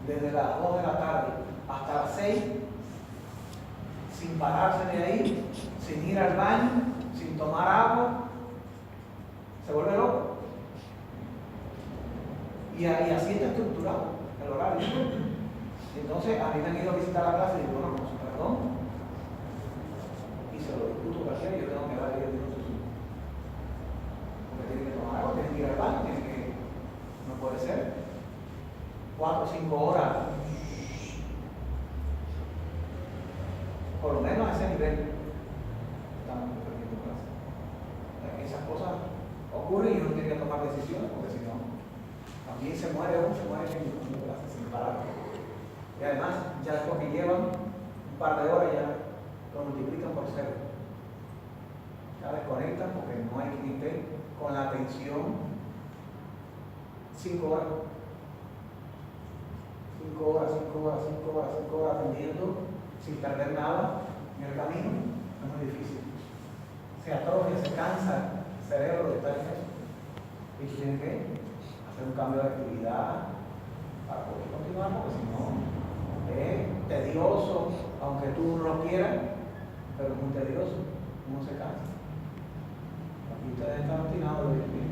desde las 2 de la tarde hasta las 6, sin pararse de ahí, sin ir al baño, sin tomar agua, se vuelve loco. Y así está estructurado el horario. Entonces, a mí me han ido a visitar la clase y digo, bueno, con su perdón, y se lo discuto para hacer, yo tengo que dar 10 minutos. Porque tienen que tomar agua, tienen que ir al baño, no puede ser 4 o 5 horas, por lo menos a ese nivel estamos perdiendo clases. Esas cosas decisiones, porque si no, también se muere uno, se muere gente cuando lo hace sin parar. Y además, ya después que llevan un par de horas ya lo multiplican por 0. Ya desconectan porque no hay quien esté con la atención 5 horas. 5 horas atendiendo sin perder nada en el camino. Es muy difícil. Se atrofia, se cansa el cerebro de estar en eso. Y tú tienes que hacer un cambio de actividad para poder continuar, porque si no es tedioso, aunque tú no lo quieras, pero es muy tedioso, uno se cansa. Aquí ustedes están obstinados de vivir.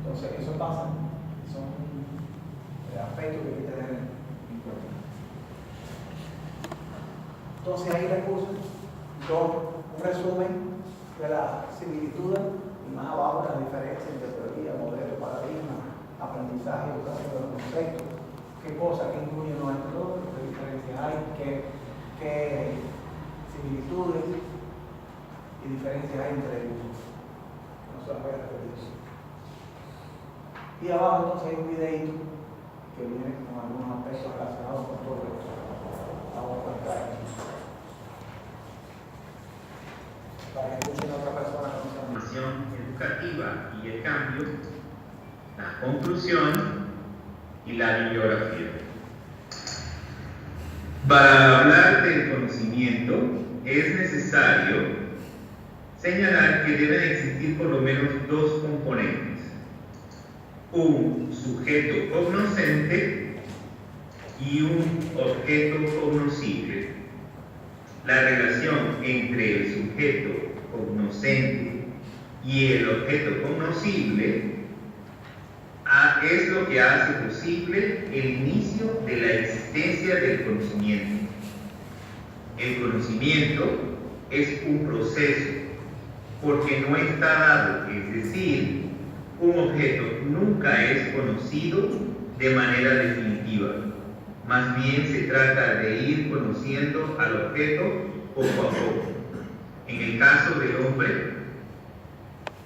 Entonces, eso pasa, son aspectos que hay que tener en cuenta. Entonces, hay recursos, un resumen de las similitudes y más abajo las diferencias entre teoría, modelo, paradigma, aprendizaje, educación de los conceptos. ¿Qué cosas, qué incluye nuestro, qué diferencias hay, qué similitudes y diferencias hay entre ellos? No se las voy a repetir. Y abajo entonces hay un videito que viene con algunos aspectos relacionados con todo esto. Vamos a contar aquí. Para que escuchen a otra persona que no sea Formación educativa y el cambio, la conclusión y la bibliografía. Para hablar del conocimiento es necesario señalar que deben existir por lo menos dos componentes: un sujeto cognoscente y un objeto cognoscible. La relación entre el sujeto cognoscente y el objeto cognoscible es lo que hace posible el inicio de la existencia del conocimiento. El conocimiento es un proceso, porque no está dado, es decir, un objeto nunca es conocido de manera definitiva. Más bien se trata de ir conociendo al objeto poco a poco. En el caso del hombre,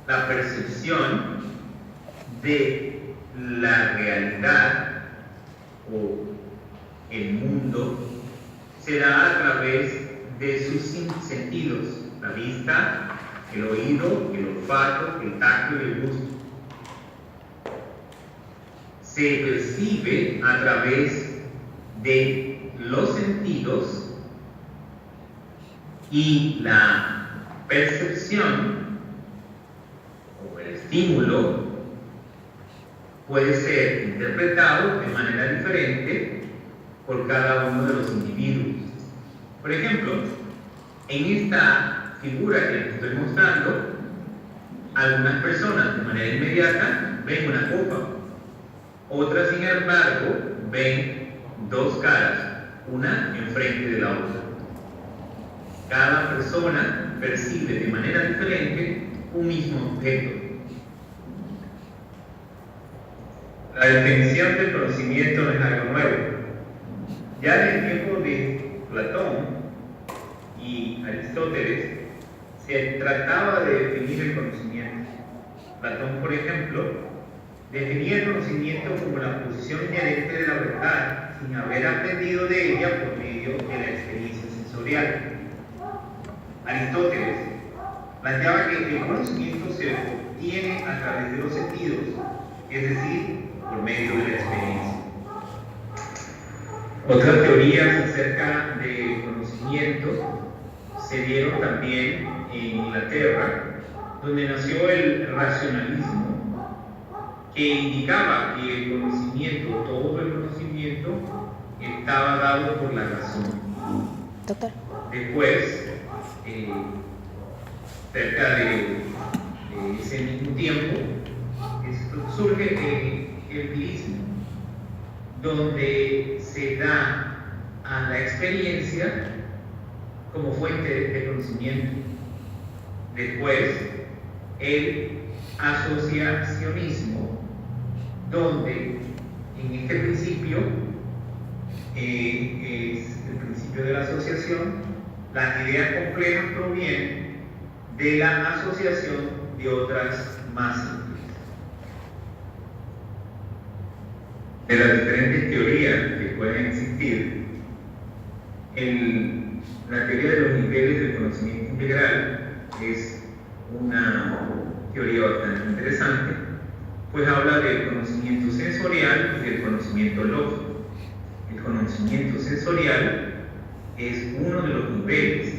la percepción de la realidad o el mundo se da a través de sus sentidos: la vista, el oído, el olfato, el tacto y el gusto. Se percibe a través de los sentidos, y la percepción o el estímulo puede ser interpretado de manera diferente por cada uno de los individuos. Por ejemplo, en esta figura que les estoy mostrando, algunas personas de manera inmediata ven una copa, otras sin embargo ven dos caras, una enfrente de la otra. Cada persona percibe de manera diferente un mismo objeto. La definición del conocimiento no es algo nuevo. Ya en el tiempo de Platón y Aristóteles se trataba de definir el conocimiento. Platón, por ejemplo, definía el conocimiento como la posición inherente de la verdad, sin haber aprendido de ella por medio de la experiencia sensorial. Aristóteles planteaba que el conocimiento se obtiene a través de los sentidos, es decir, por medio de la experiencia. Otras teorías acerca del conocimiento se dieron también en Inglaterra, donde nació el racionalismo, que indicaba que el conocimiento, todo el conocimiento, estaba dado por la razón. Doctor. Después, cerca de ese mismo tiempo, surge el empirismo, donde se da a la experiencia como fuente de conocimiento. Después, el asociacionismo, donde en este principio es el principio de la asociación. Las ideas complejas provienen de la asociación de otras más simples. De las diferentes teorías que pueden existir, la teoría de los niveles del conocimiento integral es una teoría bastante interesante, pues habla del conocimiento sensorial y del conocimiento lógico. El conocimiento sensorial es uno de los niveles.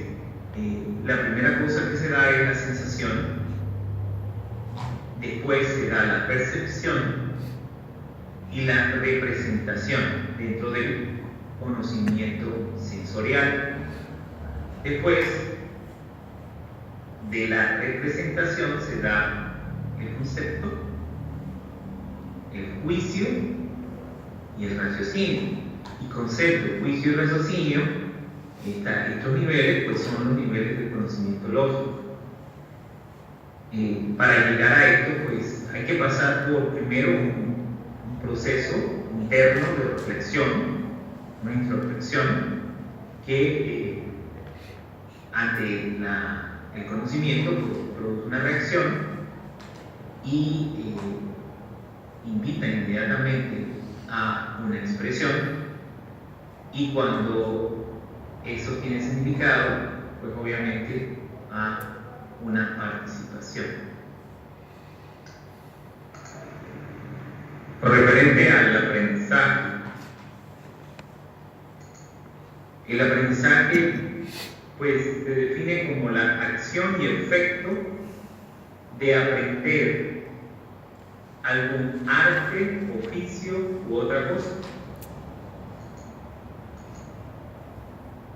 La primera cosa que se da es la sensación, después se da la percepción y la representación dentro del conocimiento sensorial. Después de la representación se da el concepto, el juicio y el raciocinio. Y concepto, juicio y raciocinio, estos niveles pues son los niveles del conocimiento lógico. Para llegar a esto pues hay que pasar por primero un proceso interno de reflexión, una introspección que ante el conocimiento pues, produce una reacción y invita inmediatamente a una expresión, y cuando eso tiene significado pues obviamente a una participación. Con referente al aprendizaje, el aprendizaje pues se define como la acción y efecto de aprender algún arte, oficio u otra cosa.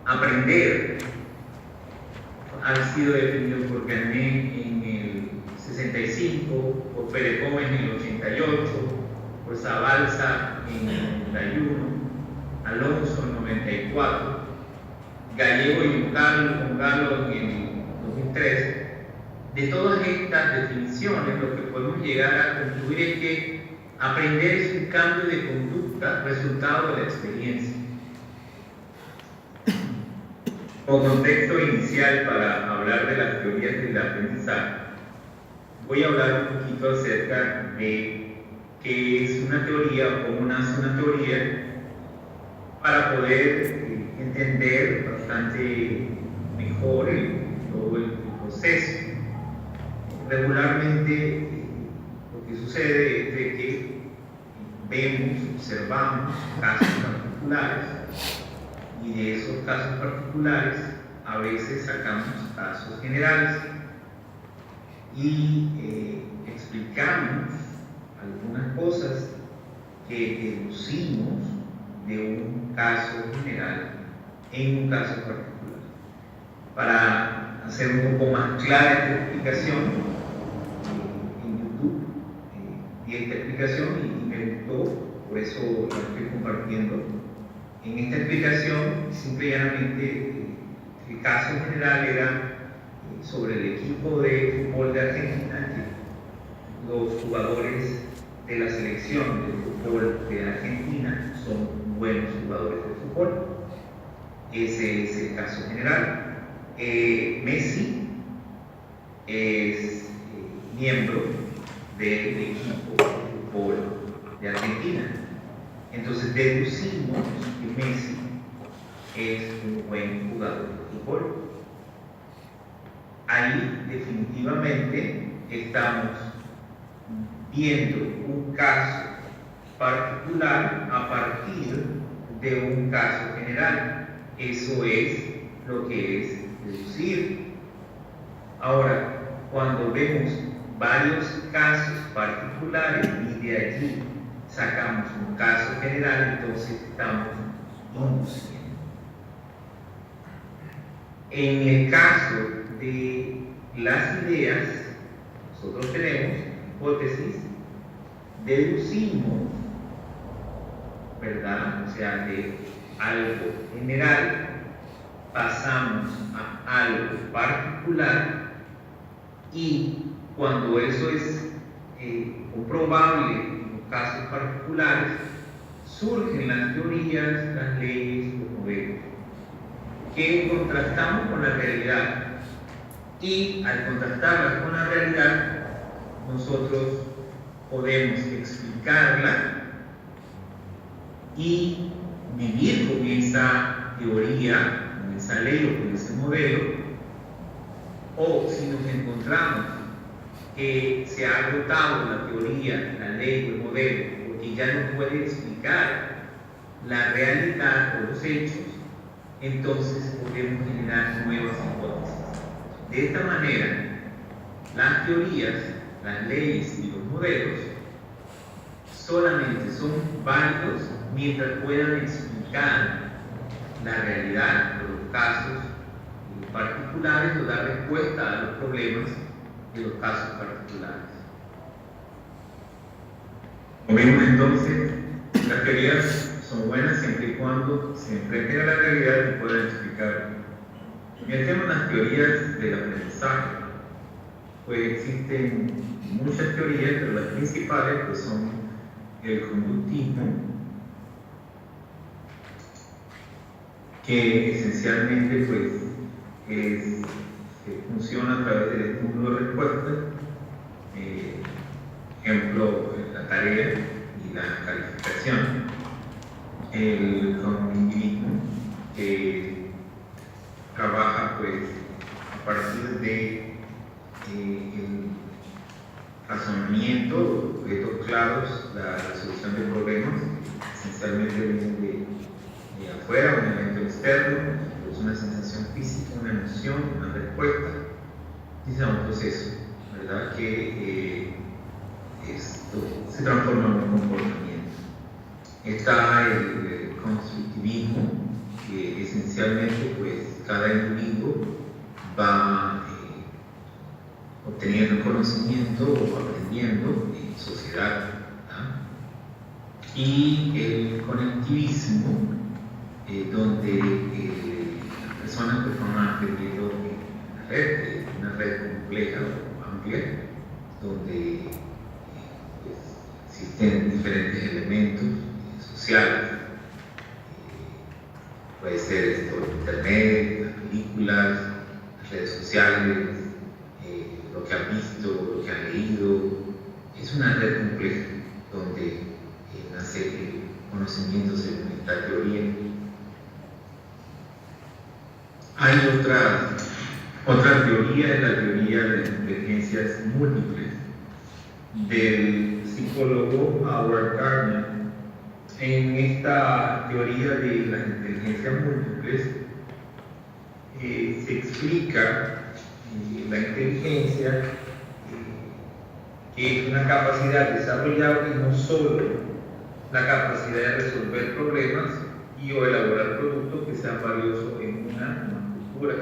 Aprender ha sido definido por Canet en el 65, por Pérez Gómez en el 88, por Zabalza en el 91, Alonso en el 94, Gallego y Ungalo en el 2003. De todas estas definiciones, lo que podemos llegar a concluir es que aprender es un cambio de conducta resultado de la experiencia. Como contexto inicial para hablar de las teorías del aprendizaje, voy a hablar un poquito acerca de qué es una teoría o cómo nace una teoría para poder entender bastante mejor todo el proceso. Regularmente lo que sucede es de que vemos, observamos casos particulares, y de esos casos particulares a veces sacamos casos generales y explicamos algunas cosas que deducimos de un caso general en un caso particular. Para hacer un poco más clara esta explicación, en YouTube di esta explicación y me gustó, por eso la estoy compartiendo. En esta explicación, simple y llanamente, el caso general era sobre el equipo de fútbol de Argentina, que los jugadores de la selección de fútbol de Argentina son buenos jugadores de fútbol. Ese es el caso general. Messi es miembro del equipo de fútbol de Argentina. Entonces deducimos que Messi es un buen jugador de fútbol. Ahí definitivamente estamos viendo un caso particular a partir de un caso general. Eso es lo que es deducir. Ahora, cuando vemos varios casos particulares y de allí sacamos un caso general, entonces estamos induciendo. En el caso de las ideas, nosotros tenemos hipótesis, deducimos, ¿verdad? O sea, de algo general pasamos a algo particular, y cuando eso es comprobable en los casos particulares, surgen las teorías, las leyes, los modelos, que contrastamos con la realidad. Y al contrastarlas con la realidad, nosotros podemos explicarla y vivir con esa teoría, con esa ley o con ese modelo, o si nos encontramos que se ha agotado la teoría, la ley o el modelo, porque ya no puede explicar la realidad o los hechos, entonces podemos generar nuevas hipótesis. De esta manera, las teorías, las leyes y los modelos solamente son válidos mientras puedan explicar la realidad de los casos particulares o dar respuesta a los problemas de los casos particulares. Como vemos entonces, las teorías son buenas siempre y cuando se enfrenten a la realidad y puedan explicarlo. En el tema de las teorías del aprendizaje, pues existen muchas teorías, pero las principales pues son el conductismo, que esencialmente pues funciona a través del estímulo de respuesta, ejemplo, la tarea y la calificación. El cognitivismo, que trabaja pues a partir de el razonamiento, objetos claros, la resolución de problemas, esencialmente vienen de afuera, un evento externo, es una sensación física, una emoción, una respuesta, y será un proceso, ¿verdad? Que esto se transforma en un comportamiento. Está el constructivismo, que esencialmente pues cada individuo va obteniendo conocimiento o aprendiendo en sociedad, ¿verdad? Y el conectivismo, donde las personas pues van aprendiendo en una red compleja o amplia, donde pues, existen diferentes elementos sociales. Puede ser esto, internet, las películas, las redes sociales, lo que han visto, lo que han leído. Es una red compleja donde nace el conocimiento según esta teoría. Hay otra teoría, es la teoría de las inteligencias múltiples del psicólogo Howard Gardner. En esta teoría de las inteligencias múltiples se explica la inteligencia que es una capacidad desarrollable, no solo la capacidad de resolver problemas y o elaborar productos que sean valiosos en una o más culturas.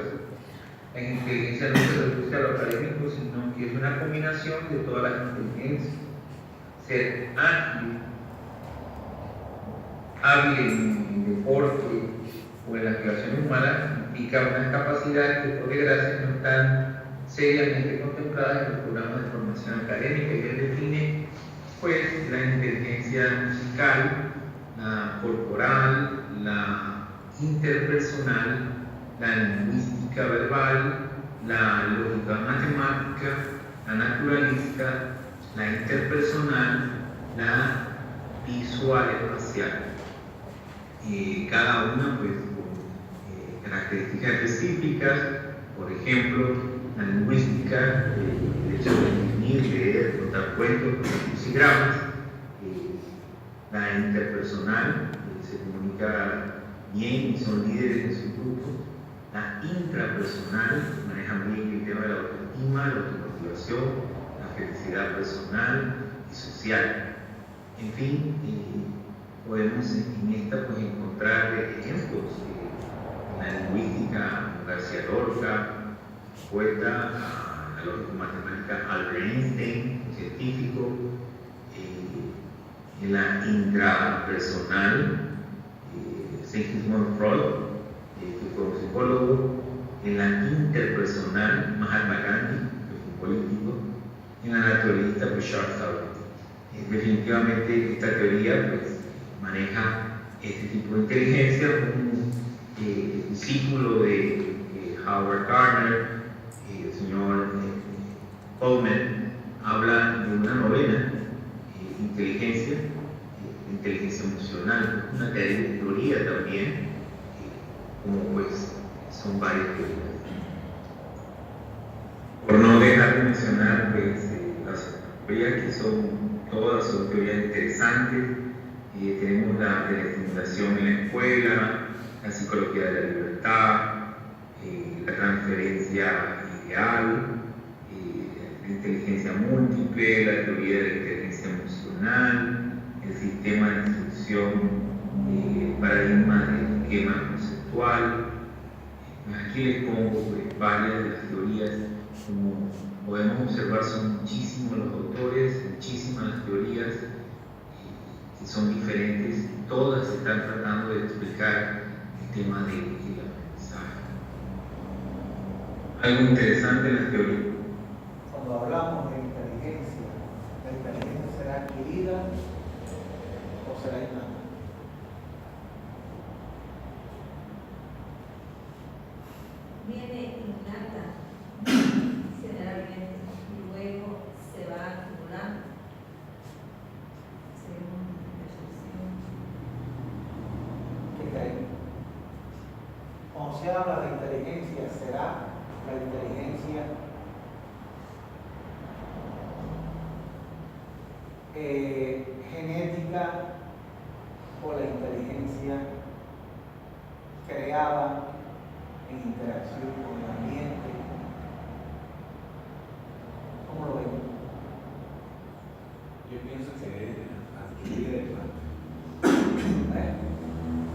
La inteligencia no se reduce a lo académico, sino que es una combinación de todas las inteligencias. Ser hábil en deporte o en las relaciones humanas implica unas capacidades que por desgracia no están seriamente contempladas en los programas de formación académica, y él define pues la inteligencia musical, la corporal, la interpersonal, la lingüística verbal, la lógica matemática, la naturalista, la interpersonal, la visual espacial. Cada una pues con características específicas. Por ejemplo, la lingüística, el hecho de definir, leer, contar cuentos, crucigramas. La interpersonal, se comunica bien y son líderes en su grupo. La intrapersonal, manejan bien el tema de la autoestima, la automotivación, la felicidad personal y social. En fin, podemos en esta pues encontrar ejemplos en la lingüística, García Lorca, poeta, la lógica matemática Albert Einstein, científico, en la intrapersonal, Sigmund Freud, que fue un psicólogo, en la interpersonal, Mahatma Gandhi, que fue un político, en la naturalista, pues Charles Darwin. Definitivamente esta teoría pues maneja este tipo de inteligencia. Un discípulo de Howard Gardner, el señor Coleman habla de una novena, inteligencia emocional, una teoría también, como pues son varias teorías. Por no dejar de mencionar pues, las teorías que todas son teorías interesantes. Tenemos la de la estimulación en la escuela, la psicología de la libertad, la transferencia ideal, la inteligencia múltiple, la teoría de la inteligencia emocional, el sistema de instrucción, el paradigma del esquema conceptual. Aquí les pongo pues, varias de las teorías. Como podemos observar, son muchísimos los autores, muchísimas las teorías que son diferentes, todas están tratando de explicar el tema del aprendizaje. Algo interesante en la teoría. Cuando hablamos de inteligencia, ¿la inteligencia será adquirida o será innata? Viene innata generalmente y luego se va acumulando según la percepción. ¿Qué creen? Cuando se habla de inteligencia, ¿será la inteligencia genética o la inteligencia creada en interacción con el ambiente? ¿Cómo lo ven? Yo pienso que es adquirida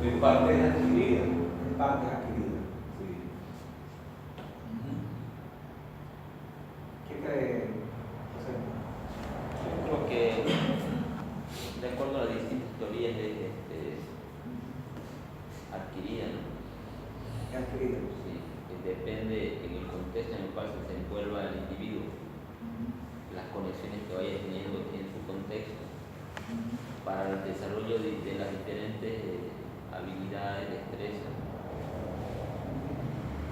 en parte es adquirida. En parte adquirida. Sí. ¿Qué cree José? Yo creo que, de acuerdo a las distintas teorías, es adquirida, ¿no? ¿Qué adquirida? Sí, que depende en el contexto en el cual se envuelva el individuo, las conexiones que vaya teniendo en su contexto, para el desarrollo de las diferentes habilidades, destrezas.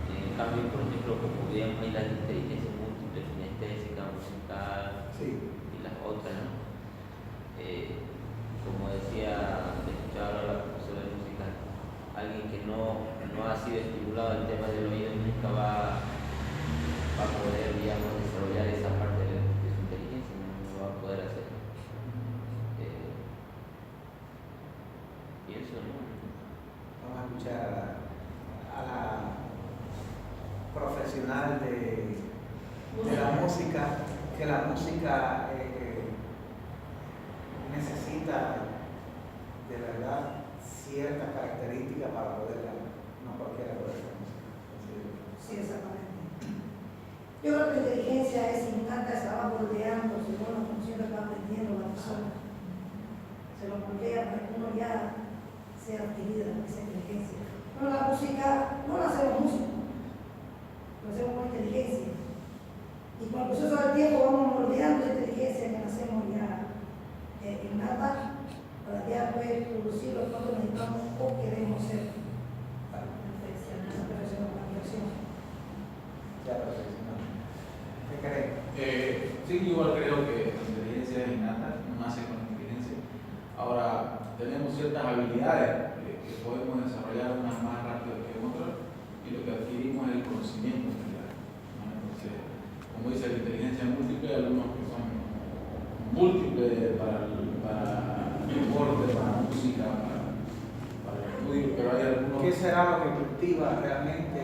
En cambio, por ejemplo, como veíamos ahí las inteligencias múltiples, kinestésica, musical Sí. y las otras, ¿no? Como decía, escuchaba ahora la profesora de música, alguien que no ha sido estimulado el tema del oído nunca va a poder, digamos, desarrollar esa parte de su inteligencia, no lo va a poder hacer. Pienso, ¿no? Vamos a escuchar a la profesional de la música, que la música necesita de verdad ciertas características para poderla, no cualquiera puede hacer música. Sí, exactamente. Yo creo que la inteligencia es innata, se va moldeando según la función que va aprendiendo la persona. Se lo moldea para que uno ya sea adquirida esa inteligencia. Pero la música no la hacemos músicos, lo hacemos con inteligencia. Y con el proceso del tiempo vamos moldeando la inteligencia que nacemos ya innata para ya poder producir lo que nosotros necesitamos o queremos ser para perfeccionar la perfección. Ya perfeccionado. ¿Qué creen? Sí, igual creo que la inteligencia es innata, no nace con inteligencia. Ahora, tenemos ciertas habilidades que podemos desarrollar unas más rápido que otras, y lo que adquirimos es el conocimiento en realidad, ¿no? Entonces, como dice la inteligencia múltiple, hay algunos que son múltiples para el deporte, para la música, para el estudio, pero hay algunos... ¿Qué será lo que cultiva realmente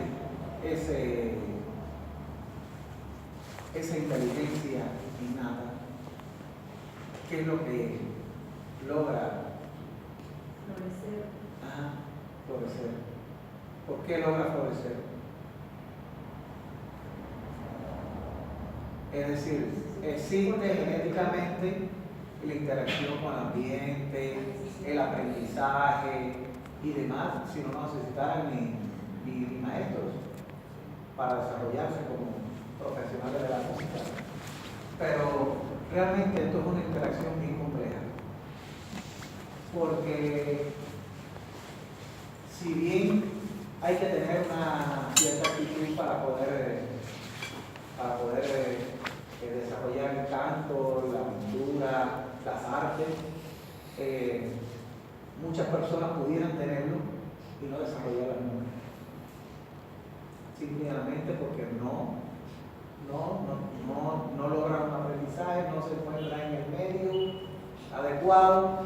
esa inteligencia innata? ¿Qué es lo que logra florecer? ¿Por qué logra florecer? Es decir, existe genéticamente la interacción con el ambiente, el aprendizaje y demás, si no necesitaran ni maestros para desarrollarse como profesionales de la música. Pero realmente esto es una interacción bien compleja, porque si bien hay que tener una cierta actitud para poder antes muchas personas pudieran tenerlo y no desarrollaran nunca. Simplemente porque no logran un aprendizaje, no se encuentran en el medio adecuado,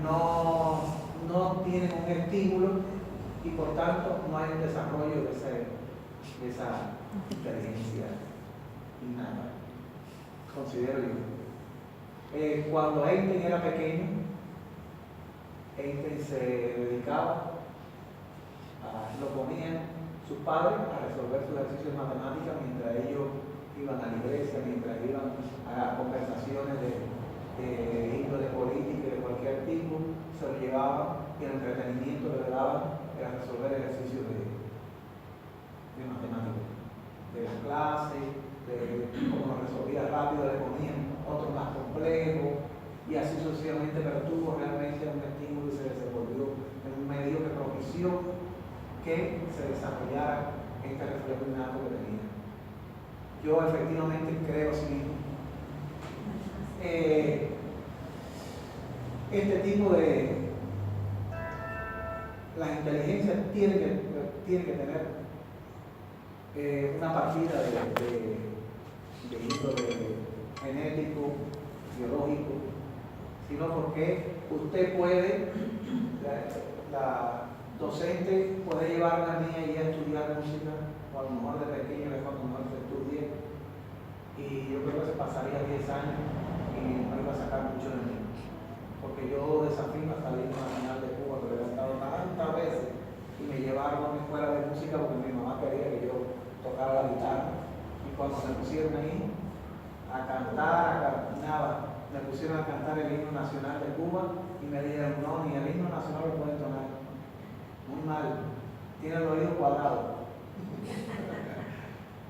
no tienen un estímulo y por tanto no hay un desarrollo de esa inteligencia innata, considero yo. Cuando Einstein era pequeño, Einstein se dedicaba lo ponían sus padres a resolver sus ejercicios de matemáticas mientras ellos iban a la iglesia, mientras iban a conversaciones de índole política y de cualquier tipo, se lo llevaban y el entretenimiento que le daban era resolver ejercicios de matemáticas, de las clases, de cómo lo resolvía rápido, le ponían otro más complejo y así sucesivamente, pero tuvo realmente un estímulo y se desenvolvió en un medio que propició que se desarrollara este reflejo innato que tenía. Yo efectivamente creo así mismo. Este tipo de las inteligencias tienen que tener una partida de índole genético, biológico, sino porque usted puede, la docente puede llevar a una niña y a estudiar música, o a lo mejor de pequeño es cuando mejor se estudie, y yo creo que se pasaría 10 años y no iba a sacar mucho de mí, porque yo desafío a salir nacional de Cuba, pero he cantado tantas veces y me llevaron a una escuela de música porque mi mamá quería que yo tocara la guitarra, y cuando me pusieron ahí a cantar, me pusieron a cantar el himno nacional de Cuba y me dijeron, no, ni el himno nacional lo pueden tocar. Muy mal, tiene el oído cuadrado.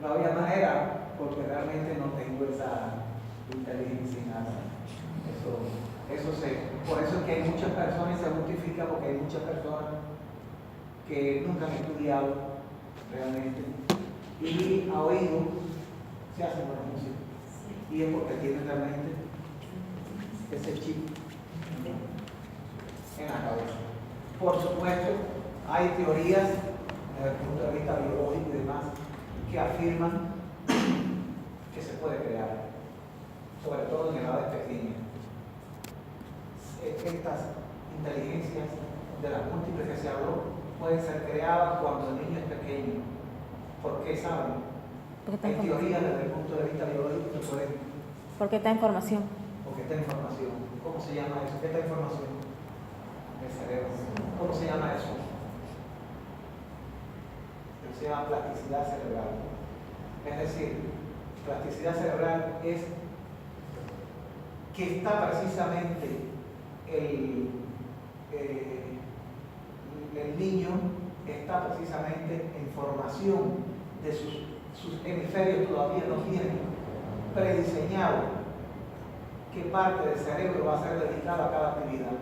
No había manera, porque realmente no tengo esa inteligencia innata. Por eso es que hay muchas personas, y se justifica porque hay muchas personas que nunca han estudiado realmente y a oído se hacen buena música. Y es porque tienen realmente ese chip en la cabeza. Por supuesto, hay teorías desde el punto de vista biológico y demás que afirman que se puede crear, sobre todo en edades pequeñas. Estas inteligencias de las múltiples que se habló pueden ser creadas cuando el niño es pequeño. ¿Por qué saben? Hay teorías desde el punto de vista biológico que pueden. Porque está en formación. Porque está en formación. ¿Cómo se llama eso? ¿Qué está en formación? El cerebro. ¿Cómo se llama eso? Se llama plasticidad cerebral. Es decir, plasticidad cerebral es que está precisamente el niño está precisamente en formación de sus hemisferios, todavía no tienen prediseñado qué parte del cerebro va a ser dedicada a cada actividad.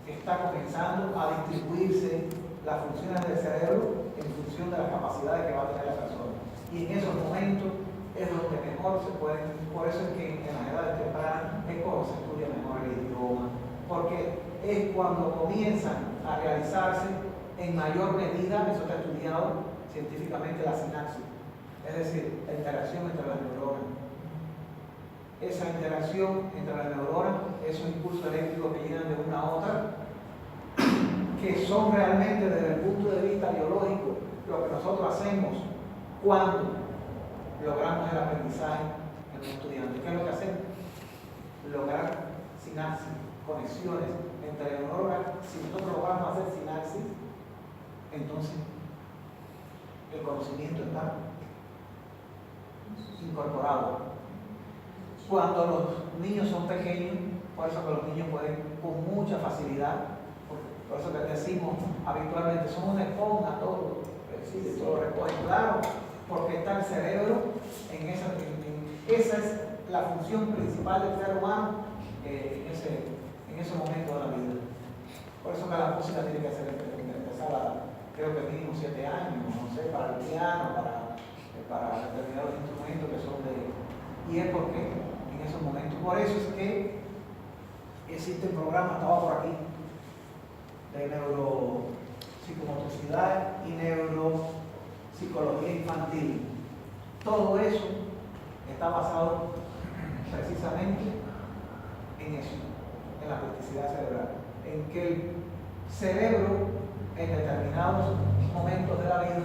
Está comenzando a distribuirse las funciones del cerebro en función de las capacidades que va a tener la persona. Y en esos momentos es donde mejor se pueden, por eso es que en las edades tempranas es cuando se estudia mejor el idioma, porque es cuando comienzan a realizarse en mayor medida, eso está estudiado científicamente, la sinapsis, es decir, la interacción entre las neuronas. Esa interacción entre las neuronas, esos impulsos eléctricos que llegan de una a otra, que son realmente desde el punto de vista biológico lo que nosotros hacemos cuando logramos el aprendizaje en los estudiantes. ¿Qué es lo que hacemos? Lograr sinapsis, conexiones entre neuronas. Si nosotros logramos hacer sinapsis, entonces el conocimiento está incorporado. Cuando los niños son pequeños, por eso que los niños pueden con mucha facilidad, por eso que decimos habitualmente, son una esponja, todo lo recogen, claro, porque está el cerebro esa es la función principal del ser humano en ese momento de la vida. Por eso que la música tiene que ser empezada, creo que mínimo 7 años, no sé, para el piano, para determinados instrumentos que son y es porque en esos momentos, por eso es que existe un programa, estaba por aquí, de neuropsicomotricidad y neuropsicología infantil. Todo eso está basado precisamente en eso, en la plasticidad cerebral, en que el cerebro en determinados momentos de la vida,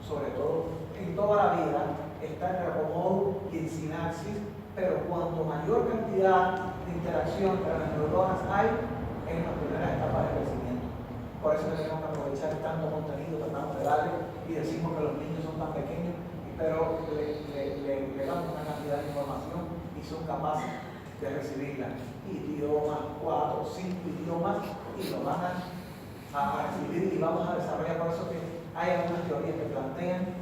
sobre todo en toda la vida, está en repomodo y en sinapsis, pero cuanto mayor cantidad de interacción entre las neuronas hay, en las primeras etapas de crecimiento. Por eso tenemos que aprovechar tanto contenido, tratamos de darle y decimos que los niños son tan pequeños, pero le damos una cantidad de información y son capaces de recibirla. Idiomas, 4, 5 idiomas, y lo van a recibir y vamos a desarrollar. Por eso que hay algunas teorías que plantean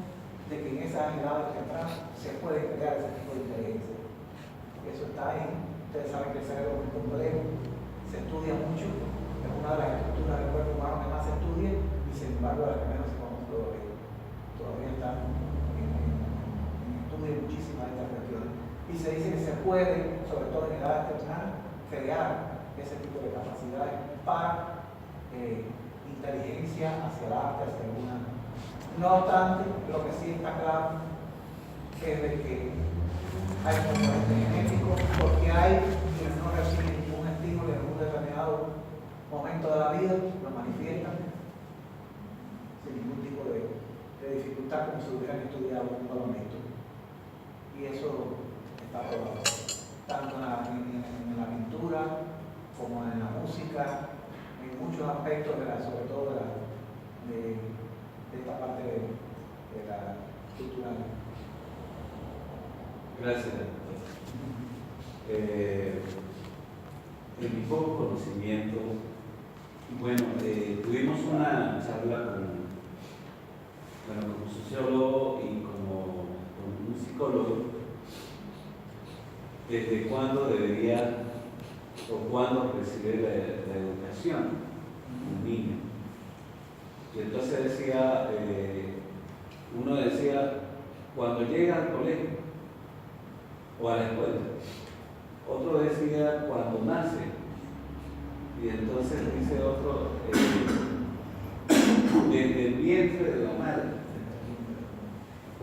de que en esas edades tempranas se puede crear ese tipo de inteligencia. Eso está ahí. Ustedes saben que el cerebro es muy complejo, se estudia mucho, es una de las estructuras del cuerpo humano que más se estudia y sin embargo de las que menos se conoce todavía. Todavía está en estudio muchísimas de estas cuestiones. Y se dice que se puede, sobre todo en edades tempranas, crear ese tipo de capacidades para inteligencia hacia el arte, hacia alguna. No obstante, lo que sí está claro es de que hay componentes genéticos, porque hay quienes no reciben ningún estímulo en un determinado momento de la vida, lo manifiestan sin ningún tipo de dificultad, como si hubieran estudiado un balonmano. Y eso está probado, tanto en la pintura como en la música, en muchos aspectos, sobre todo de esta parte de la cultural. Gracias, doctor. En mi poco conocimiento, bueno, tuvimos una charla como sociólogo y como un psicólogo, desde cuándo debería o cuándo recibe la educación un niño. Y entonces decía, uno decía, cuando llega al colegio o a la escuela, otro decía cuando nace, y entonces dice otro, desde el vientre de la madre.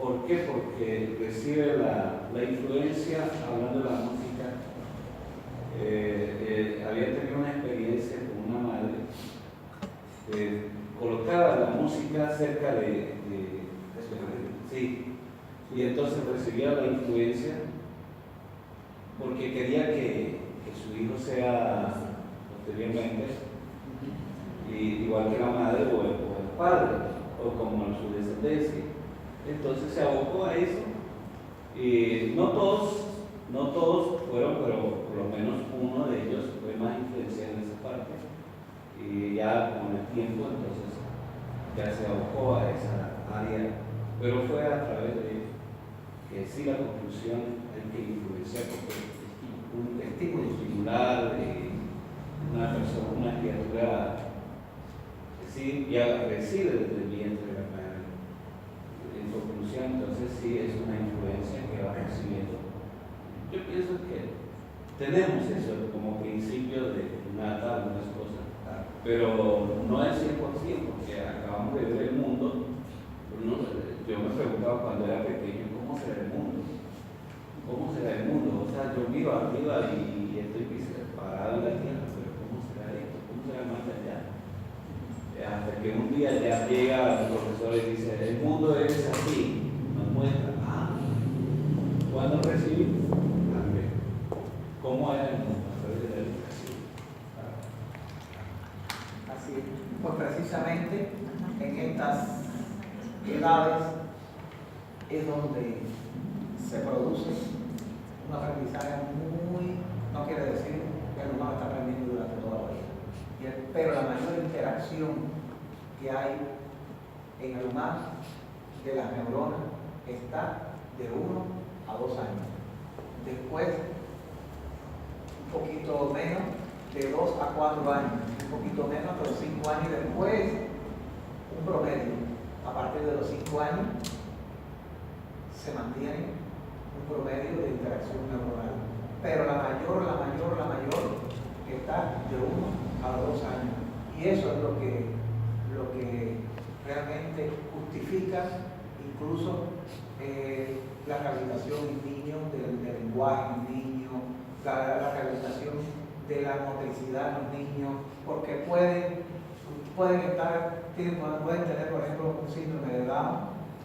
¿Por qué? Porque recibe la influencia, hablando de la música, había tenido una experiencia con una madre que colocaba la música cerca sí, y entonces recibía la influencia porque quería que su hijo sea posteriormente igual que la madre o el padre, o como su descendencia. Entonces se abocó a eso, y no todos fueron, pero por lo menos uno de ellos fue más influenciado en esa parte, y ya con el tiempo entonces ya se abocó a esa área, pero fue a través de que sí, la conclusión hay que influenciar, porque un estímulo estimular una persona, una criatura que sí ya recibe desde el vientre de la madre. En conclusión, entonces sí es una influencia que va recibiendo. Yo pienso que tenemos eso como principio de nata algunas cosas, pero no es 100%, porque acabamos de ver el mundo. Yo me preguntaba cuando era pequeño, ¿cómo será el mundo? ¿Cómo será el mundo? O sea, yo miro arriba y estoy parado en la tierra, pero ¿cómo será esto? ¿Cómo será más allá? Hasta que un día ya llega el profesor y dice, el mundo es así, nos muestra, ¿cuándo recibimos? ¿Cómo era el mundo? A través de la educación. Así es. Pues precisamente en estas edades es donde se produce un aprendizaje muy, no quiere decir que el humano está aprendiendo durante toda la vida, pero la mayor interacción que hay en el humano de las neuronas está de 1 a 2 años. Después, un poquito menos, de 2 a 4 años, un poquito menos, pero 5 años después, un promedio. A partir de los 5 años se mantiene un promedio de interacción neuronal. Pero la mayor está de 1 a 2 años. Y eso es lo que realmente justifica incluso la rehabilitación en niños, del lenguaje en niños, la rehabilitación de la motricidad en los niños, porque pueden tener, por ejemplo, un síndrome de Down,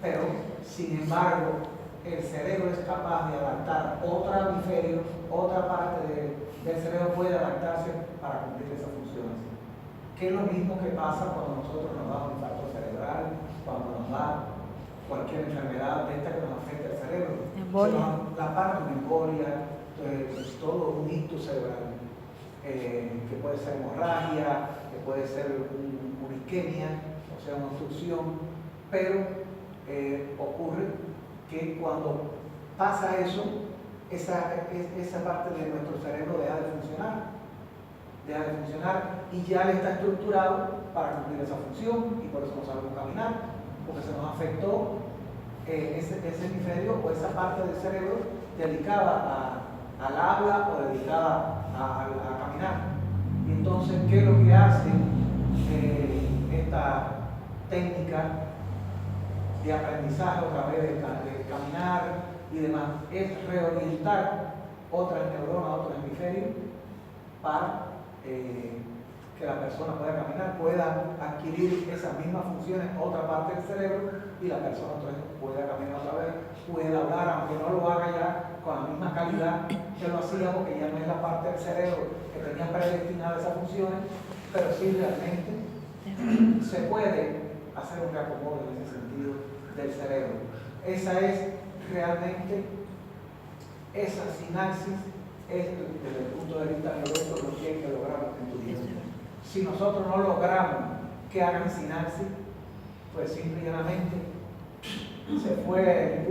pero sin embargo el cerebro es capaz de adaptar otro hemisferio, otra parte del cerebro puede adaptarse para cumplir esas funciones. Que es lo mismo que pasa cuando nosotros nos da un infarto cerebral, cuando nos da cualquier enfermedad de esta que nos afecta el cerebro. Embolia. La parte de embolia, todo un ictus cerebral, que puede ser hemorragia, que puede ser una isquemia, o sea, una obstrucción, pero ocurre que cuando pasa eso, esa parte de nuestro cerebro deja de funcionar y ya le está estructurado para cumplir esa función y por eso no sabemos caminar, porque se nos afectó ese hemisferio o esa parte del cerebro dedicada al habla o dedicada a caminar. Y entonces, ¿qué es lo que hace esta técnica de aprendizaje otra vez de caminar y demás? Es reorientar otras neuronas, otros hemisferios para que la persona pueda caminar, pueda adquirir esas mismas funciones, otra parte del cerebro, y la persona entonces pueda caminar otra vez, pueda hablar, aunque no lo haga ya con la misma calidad que lo hacía, porque ya no es la parte del cerebro que tenía predestinada esas funciones, pero sí realmente se puede hacer un reacomodo en ese sentido del cerebro. Esa es realmente, esa sinapsis es desde el punto de vista biológico lo que hay que lograr los estudiantes. Si nosotros no logramos que hagan sinapsis, pues simple y llanamente se fue el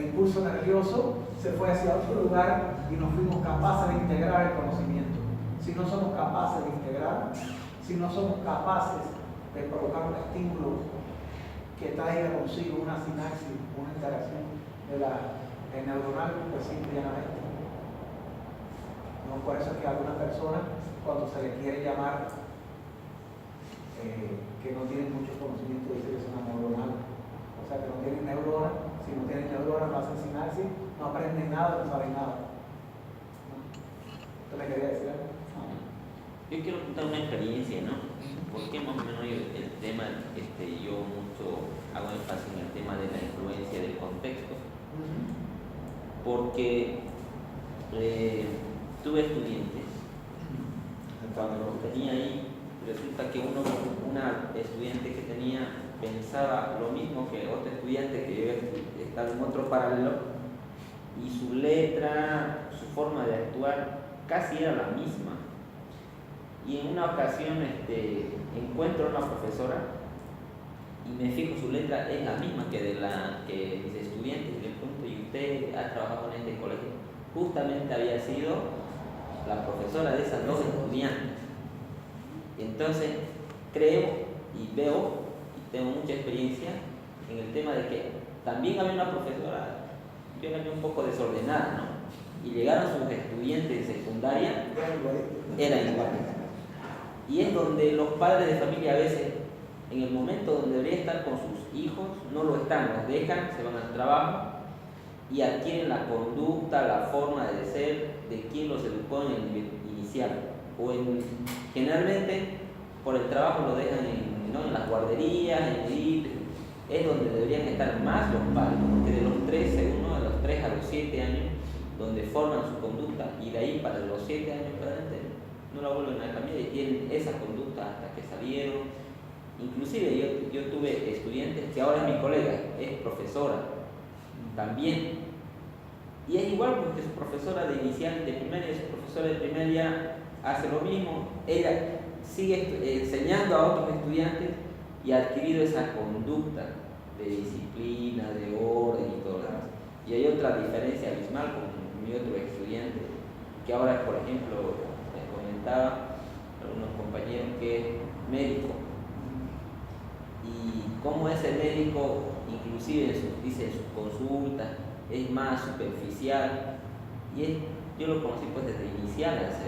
impulso nervioso, se fue hacia otro lugar y no fuimos capaces de integrar el conocimiento. Si no somos capaces de integrar, si no somos capaces de provocar un estímulo que traiga consigo una sinapsis, una interacción neuronal, pues simple y llanamente. No, por eso es que a algunas personas, cuando se les quiere llamar que no tienen mucho conocimiento, dicen que es una neuronal. O sea, que no tienen neuronas. Si no tienen neuronas, no hacen sinapsis, no aprenden nada, no saben nada. ¿Usted me quería decir algo? Yo quiero contar una experiencia, ¿no? Porque más o menos el tema, yo mucho hago énfasis en el tema de la influencia del contexto. Porque tuve estudiantes, cuando tenía ahí, resulta que una estudiante que tenía pensaba lo mismo que otro estudiante que estaba en otro paralelo, y su letra, su forma de actuar casi era la misma. Y en una ocasión encuentro a una profesora y me fijo, su letra es la misma que mis estudiantes, y le pregunto: ¿y usted ha trabajado en este colegio? Justamente había sido la profesora de esas dos estudiantes. Entonces creo y veo y tengo mucha experiencia en el tema de que también había una profesora, yo la vi un poco desordenada, ¿no? Y llegaron sus estudiantes de secundaria, eran iguales. Y es donde los padres de familia a veces, en el momento donde debería estar con sus hijos, no lo están, los dejan, se van al trabajo y adquieren la conducta, la forma de ser de quien los educó en el nivel inicial. Generalmente por el trabajo lo dejan en las guarderías, es donde deberían estar más los padres, porque de los 3 a los 7 años, donde forman su conducta, y de ahí para los 7 años para adelante no la vuelven a cambiar y tienen esa conducta hasta que salieron. Inclusive yo tuve estudiantes que ahora es mi colega, es profesora también, y es igual porque su profesora de inicial, de primaria, su profesora de primaria hace lo mismo, ella sigue enseñando a otros estudiantes y ha adquirido esa conducta de disciplina, de orden y todo lo demás. Y hay otra diferencia abismal con mi otro estudiante, que ahora, por ejemplo, les comentaba a algunos compañeros que es médico, y cómo ese médico, inclusive dice en sus consultas, es más superficial. Y yo lo conocí pues desde inicial a ese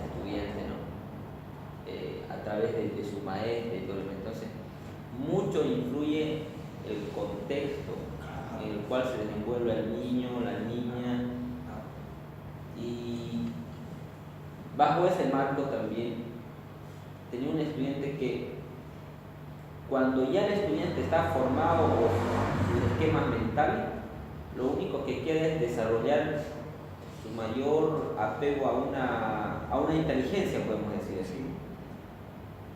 estudiante, ¿no? A través de su maestra y todo eso. Entonces, mucho influye el contexto en el cual se desenvuelve el niño, la niña, y bajo ese marco también tenía un estudiante que cuando ya el estudiante está formado por sus esquemas mentales, lo único que queda es desarrollar su mayor apego a una inteligencia, podemos decir así.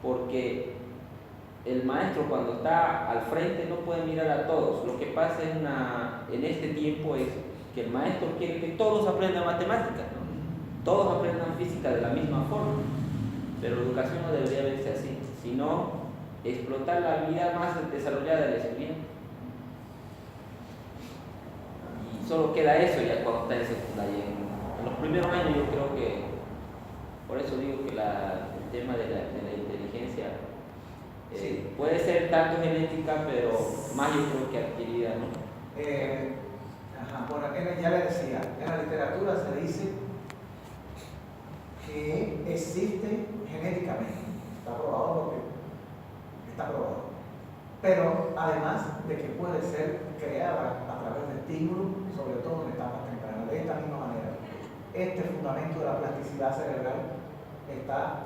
Porque el maestro cuando está al frente no puede mirar a todos. Lo que pasa en este tiempo es que el maestro quiere que todos aprendan matemáticas, ¿no? Todos aprendan física de la misma forma. Pero la educación no debería verse así, sino explotar la habilidad más desarrollada del estudiante. Y solo queda eso ya cuando está en secundaria. En los primeros años yo creo que, por eso digo que el tema de la inteligencia puede ser tanto genética, pero más yo creo que adquirida, ¿no? Por aquello ya le decía, en la literatura se dice que existe genéticamente, está probado, pero además de que puede ser creada a través de estímulos, sobre todo en etapas tempranas. De esta misma manera, este fundamento de la plasticidad cerebral está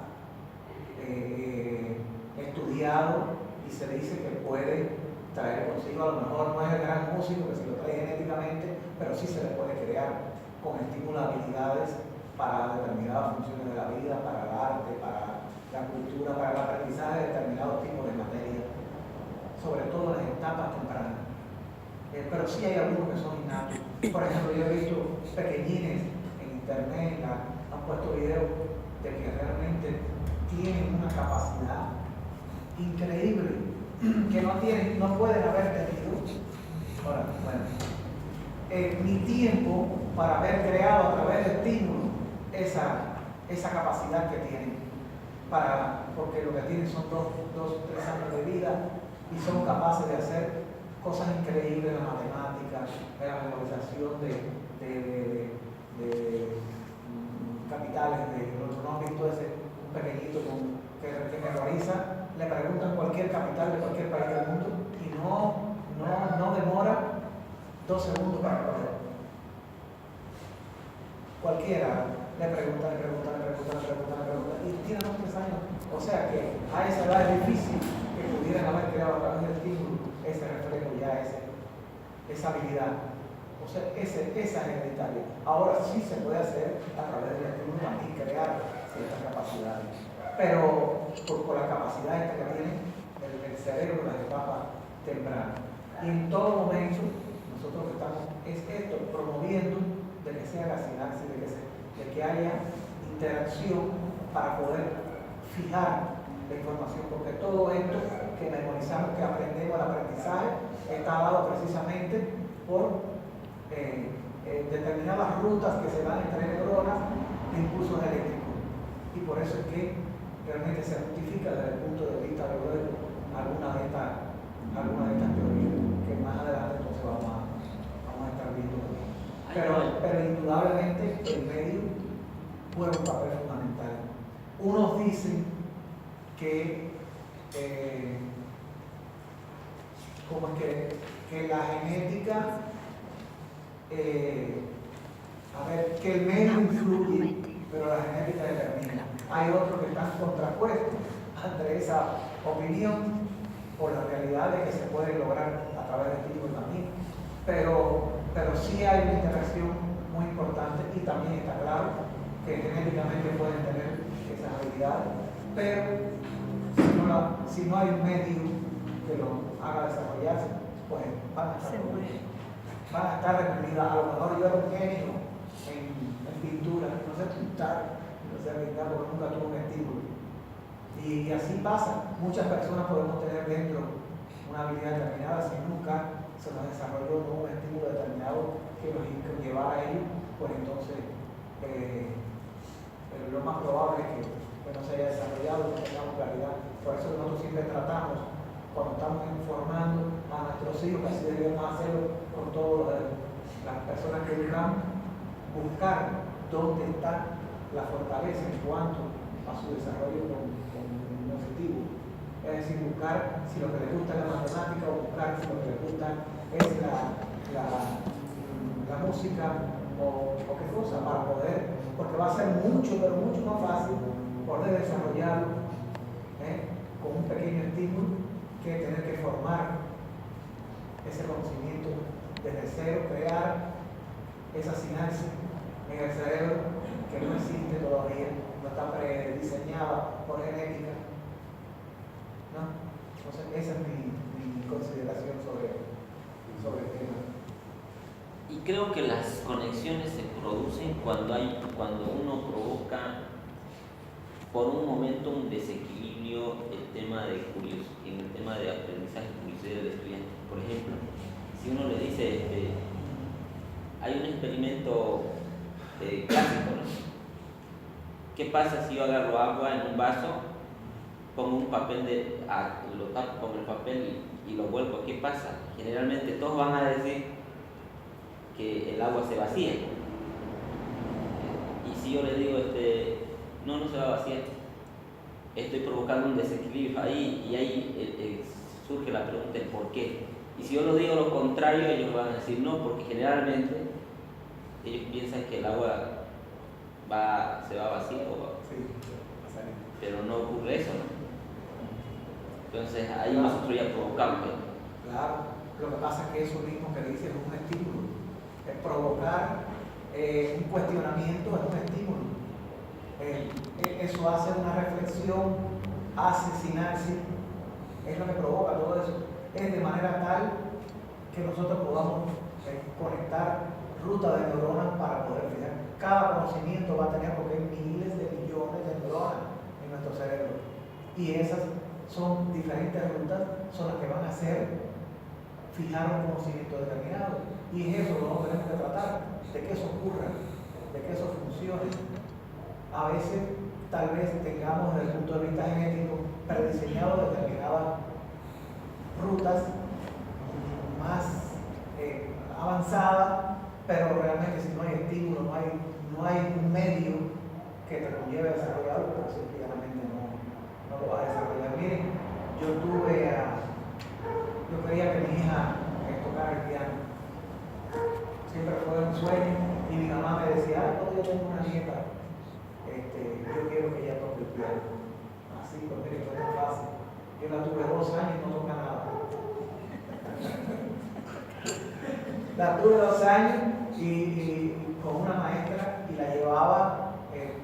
estudiado y se dice que puede traer consigo, a lo mejor no es el gran músico que se lo trae genéticamente, pero sí se le puede crear con estímulos de habilidades para determinadas funciones de la vida, para el arte, para la cultura, para el aprendizaje de determinados tipos de materia, sobre todo en las etapas tempranas. Pero sí hay algunos que son innatos. Por ejemplo, yo he visto pequeñines en internet, han puesto videos de que realmente tienen una capacidad increíble que no pueden haber tenido. Ahora, bueno, ni tiempo para haber creado a través de estímulos esa capacidad que tienen, porque lo que tienen son 2 o 3 años de vida y son capaces de hacer cosas increíbles en la matemática, en la memorización de capitales, ¿no han visto un pequeñito que memoriza? Le preguntan cualquier capital de cualquier país del mundo y no demora 2 segundos para responder. Cualquiera le pregunta, y tiene 2 o 3 años. O sea que a esa edad es difícil que pudieran haber creado a través del estímulo ese reflejo, ya esa habilidad. O sea, esa es hereditaria. Ahora sí se puede hacer a través del estímulo y crear ciertas capacidades. Pero por la capacidad que tiene el cerebro en las etapas tempranas. Y en todo momento, nosotros estamos promoviendo de que sea la sinapsis, de que haya interacción para poder fijar la información, porque todo esto que memorizamos, que aprendemos, el aprendizaje, está dado precisamente por determinadas rutas que se dan entre neuronas de impulsos eléctricos. Y por eso es que realmente se justifica desde el punto de vista biológico algunas de estas teorías que más adelante entonces vamos a estar viendo. Pero indudablemente el medio juega un papel fundamental. Unos dicen que que la genética, que el medio influye, pero la genética determina. Hay otros que están contrapuestos ante esa opinión por la realidad de que se puede lograr a través de estímulos también. Pero sí hay una interacción muy importante y también está claro que genéticamente pueden tener esas habilidades, pero si no hay un medio que lo haga desarrollarse, pues van a estar reprimidas. A lo mejor yo era un genio en pintura, no sé pintar porque nunca tuve un estímulo. Y así pasa. Muchas personas podemos tener dentro una habilidad determinada, si nunca se nos desarrolló un estímulo determinado que nos llevara a ello, pues entonces lo más probable es que no se haya desarrollado, no tengamos claridad. Por eso nosotros siempre tratamos, cuando estamos informando a nuestros hijos, que así debemos hacerlo con todas las personas que educamos, buscar dónde está la fortaleza en cuanto a su desarrollo cognitivo. Es decir, buscar si lo que les gusta es la matemática o buscar si lo que les gusta es la música o qué cosa, para poder, porque va a ser mucho, pero mucho más fácil poder desarrollarlo con un pequeño estímulo que tener que formar ese conocimiento desde cero, crear esa sinapsis en el cerebro que no existe todavía, no está prediseñada por genética, ¿no? Entonces esa es mi consideración sobre el tema. Y creo que las conexiones se producen cuando uno provoca por un momento un desequilibrio en el tema de aprendizaje y curiosidad del estudiante. Por ejemplo, si uno le dice, hay un experimento clásico, ¿no? ¿Qué pasa si yo agarro agua en un vaso, pongo un papel lo tapo con el papel y lo vuelvo? ¿Qué pasa? Generalmente todos van a decir que el agua se vacía. Y si yo le digo, no se va a vaciar, estoy provocando un desequilibrio ahí, y ahí surge la pregunta de por qué. Y si yo lo digo lo contrario, ellos van a decir no, porque generalmente ellos piensan que el agua se va a vaciar, pero no ocurre eso, ¿no? Entonces ahí nosotros ya provocamos. Claro, lo que pasa es que eso mismo que dice es un estímulo, es provocar un cuestionamiento, es un estímulo. Eso hace una reflexión, hace sinapsis, es lo que provoca todo eso. Es de manera tal que nosotros podamos conectar rutas de neuronas para poder fijar. Cada conocimiento va a tener, porque hay miles de millones de neuronas en nuestro cerebro. Y esas son diferentes rutas, son las que van a hacer fijar un conocimiento determinado. Y es eso lo que tenemos que tratar, de que eso ocurra, de que eso funcione. A veces, tal vez tengamos desde el punto de vista genético prediseñado determinadas rutas más avanzadas, pero realmente si no hay estímulo, no hay un medio que te conlleve a desarrollarlo, pues simplemente no lo vas a desarrollar. Miren, yo quería que mi hija tocara el piano. Siempre fue un sueño y mi mamá me decía, cuando yo tengo una nieta, yo quiero que ella toque el piano. Así, pues mire, fue tan fácil. Yo la tuve 2 años y no toca nada. La tuve 2 años y con una maestra y la llevaba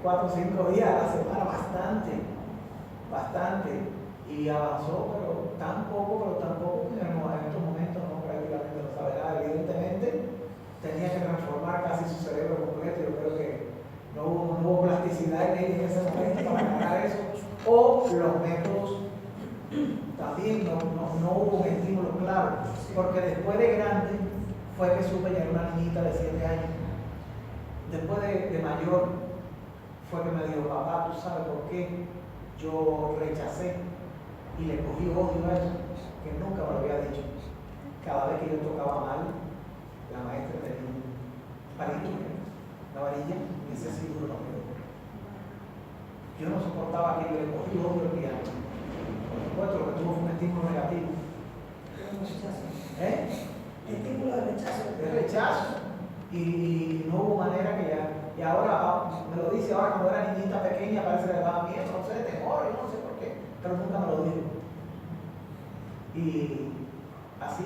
4 o 5 días a la semana, bastante. Y avanzó, pero tan poco, que en estos momentos no prácticamente no sabe nada. Evidentemente tenía que transformar casi su cerebro completo. Yo creo que no hubo plasticidad en ella en ese momento para ganar eso. O los métodos también no hubo un estímulo claro, porque después de grande fue que supe, ya era una niñita de 7 años. Después de mayor fue que me dijo, papá, ¿tú sabes por qué yo rechacé y le cogí odio a eso? Que nunca me lo había dicho. Cada vez que yo tocaba mal, la maestra tenía un palito, una varilla, y ese sí duro no quedó. Yo no soportaba que yo le cogí odio al piano. Por supuesto, lo que tuvo fue un estímulo negativo. Estímulo de rechazo. De rechazo. Y no hubo manera que ya. Y ahora me lo dice, ahora cuando era niñita pequeña parece que le daba miedo, no sé, temor, yo no sé por qué, pero nunca me lo dijo. Y así,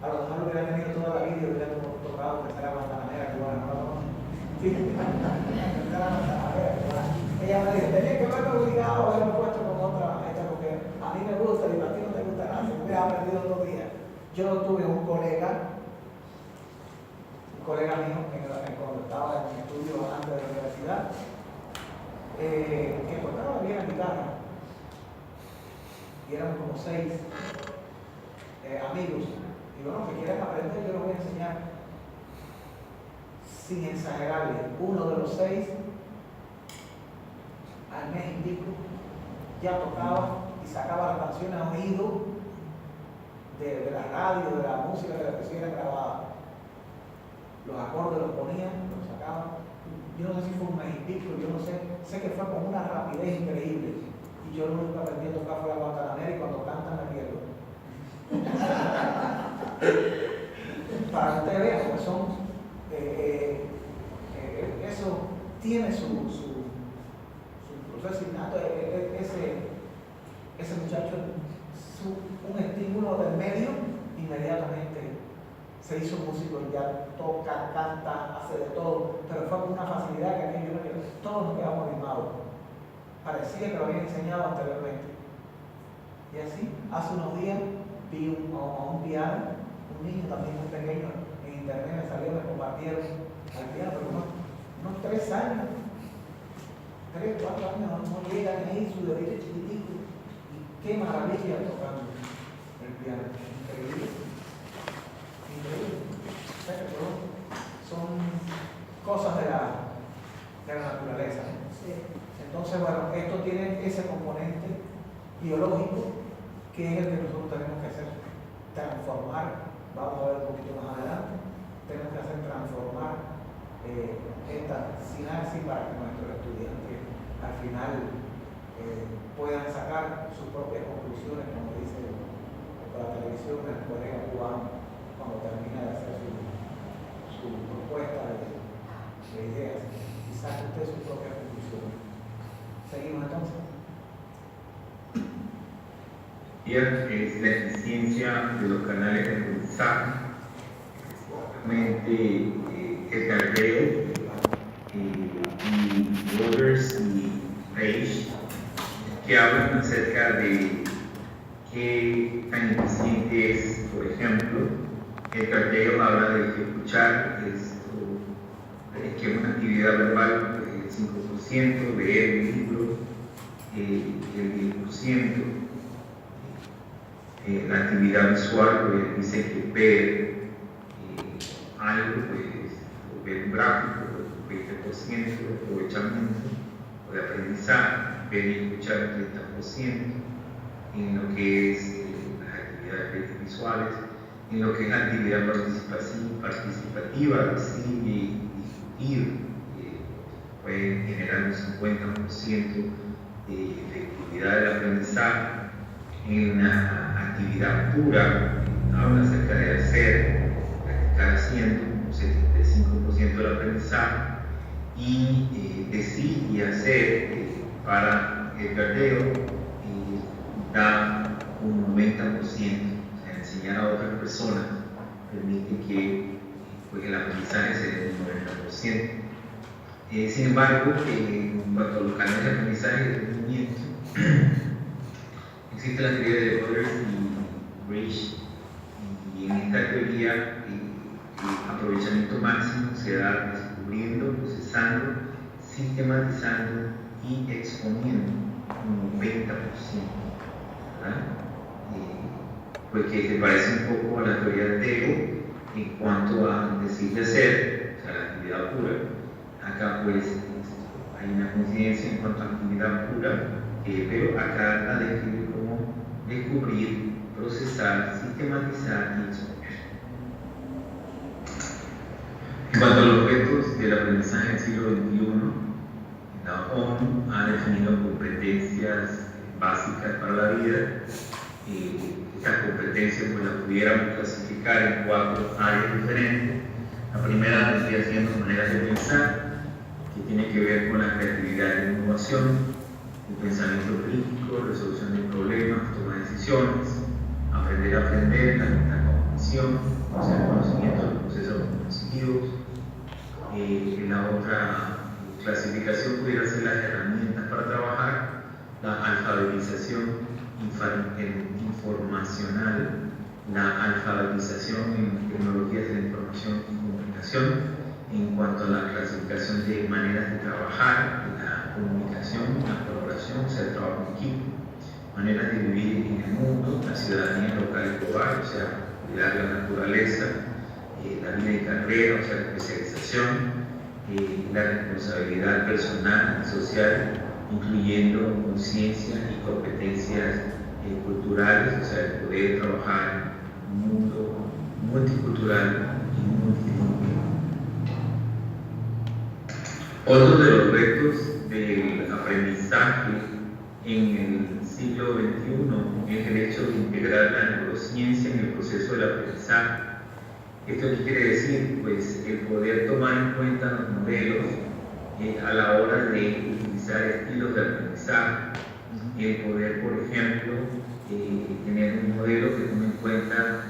a lo mejor lo hubiera tenido toda la vida y hubiera tocado empezar a Guantanamera, que bueno, no. Sí, empezar a Guantanamera. Ella me dijo, tenía que haberme obligado a haberme puesto con otra maestra, porque a mí me gusta y a ti no te gusta nada, se hubiera aprendido 2 días. Yo tuve un colega mío, cuando estaba en mi estudio antes de la universidad, que tocaba bien la guitarra. Y éramos como 6 amigos. Y bueno, que quieran aprender, yo les voy a enseñar. Sin exagerarle, uno de los 6, al mes y pico, ya tocaba y sacaba las canciones a oído de la radio, de la música que la pusieran grabada. los acordes los ponían, los sacaban. Yo no sé si fue un mes y pico, yo no sé que fue con una rapidez increíble. Y yo lo único que aprendí a tocar fue la guantanamera y cuando cantan me pierdo. Para que usted vea, porque son, eso tiene su proceso innato, ese muchacho, un estímulo del medio, inmediatamente se hizo músico, ya toca, canta, hace de todo, pero fue con una facilidad que aquello todos nos quedamos animados. Parecía que lo habían enseñado anteriormente. Y así, hace unos días vi a un piano, un niño también muy pequeño, en internet me salió, me compartieron al piano, pero unos 3 años, 3, 4 años, no llegan ahí, su dedito chiquitico, y qué maravilla tocando el piano, increíble. Increíble. Son cosas de la naturaleza. Sí. Entonces, bueno, esto tiene ese componente biológico que es el que nosotros tenemos que hacer, transformar. Vamos a ver un poquito más adelante. Tenemos que hacer transformar esta sinapsis para que nuestros estudiantes al final puedan sacar sus propias conclusiones, como dice por la televisión el colega cubano cuando termina de hacer su propuesta de ideas y saque usted sus propias conclusiones. Seguimos entonces. Es la eficiencia de los canales de aprendizaje, especialmente el carteo y Waters y Page, que hablan acerca de qué tan eficiente es, por ejemplo, el carteo habla de que escuchar que es una actividad verbal del 5%, leer un libro el 10%. La actividad visual, pues dice que ver algo, pues, o ver un gráfico, pues, 20% de aprovechamiento o de aprendizaje, ver y escuchar un 30%, en lo que es las actividades visuales, en lo que es la actividad participativa, decir y discutir, puede generar un 50% de efectividad del aprendizaje. En la actividad pura, habla acerca de hacer, practicar haciendo, un 75% del aprendizaje, y decir y hacer para el carteo da un 90%, o sea, enseñar a otras personas permite que pues, el aprendizaje se dé un 90%. Sin embargo, en cuanto a los canales de aprendizaje y de rendimiento, existe la teoría de Waters y Rich, y en esta teoría el aprovechamiento máximo se da descubriendo, procesando, sistematizando y exponiendo un 90%, ¿verdad? Pues que se parece un poco a la teoría de Tego en cuanto a decir y hacer, o sea, la actividad pura. Acá pues hay una coincidencia en cuanto a actividad pura, pero acá la describe como descubrir, procesar, sistematizar y exponer. En cuanto a los retos del aprendizaje del siglo XXI, la ONU ha definido competencias básicas para la vida. Estas competencias pues, las pudiéramos clasificar en 4 áreas diferentes. La primera vendría siendo maneras de pensar, que tiene que ver con la creatividad y la innovación, el pensamiento crítico, resolución de problemas, toma de decisiones, aprender a aprender, la metacognición, o sea, el conocimiento de los procesos cognitivos. La otra clasificación pudiera ser las herramientas para trabajar, la alfabetización informacional, la alfabetización en tecnologías de la información y comunicación, en cuanto a la clasificación de maneras de trabajar, la comunicación, la colaboración, o sea, el trabajo en equipo, maneras de vivir en el mundo, la ciudadanía local y global, o sea, cuidar la naturaleza, la vida y carrera, o sea, la especialización, la responsabilidad personal y social, incluyendo conciencia y competencias culturales, o sea, el poder trabajar en un mundo multicultural y multilingüe. Otro de los retos del aprendizaje en el siglo XXI es el hecho de integrar la neurociencia en el proceso del aprendizaje. ¿Esto qué quiere decir? Pues el poder tomar en cuenta los modelos a la hora de utilizar estilos de aprendizaje, el poder, por ejemplo, tener un modelo que tome en cuenta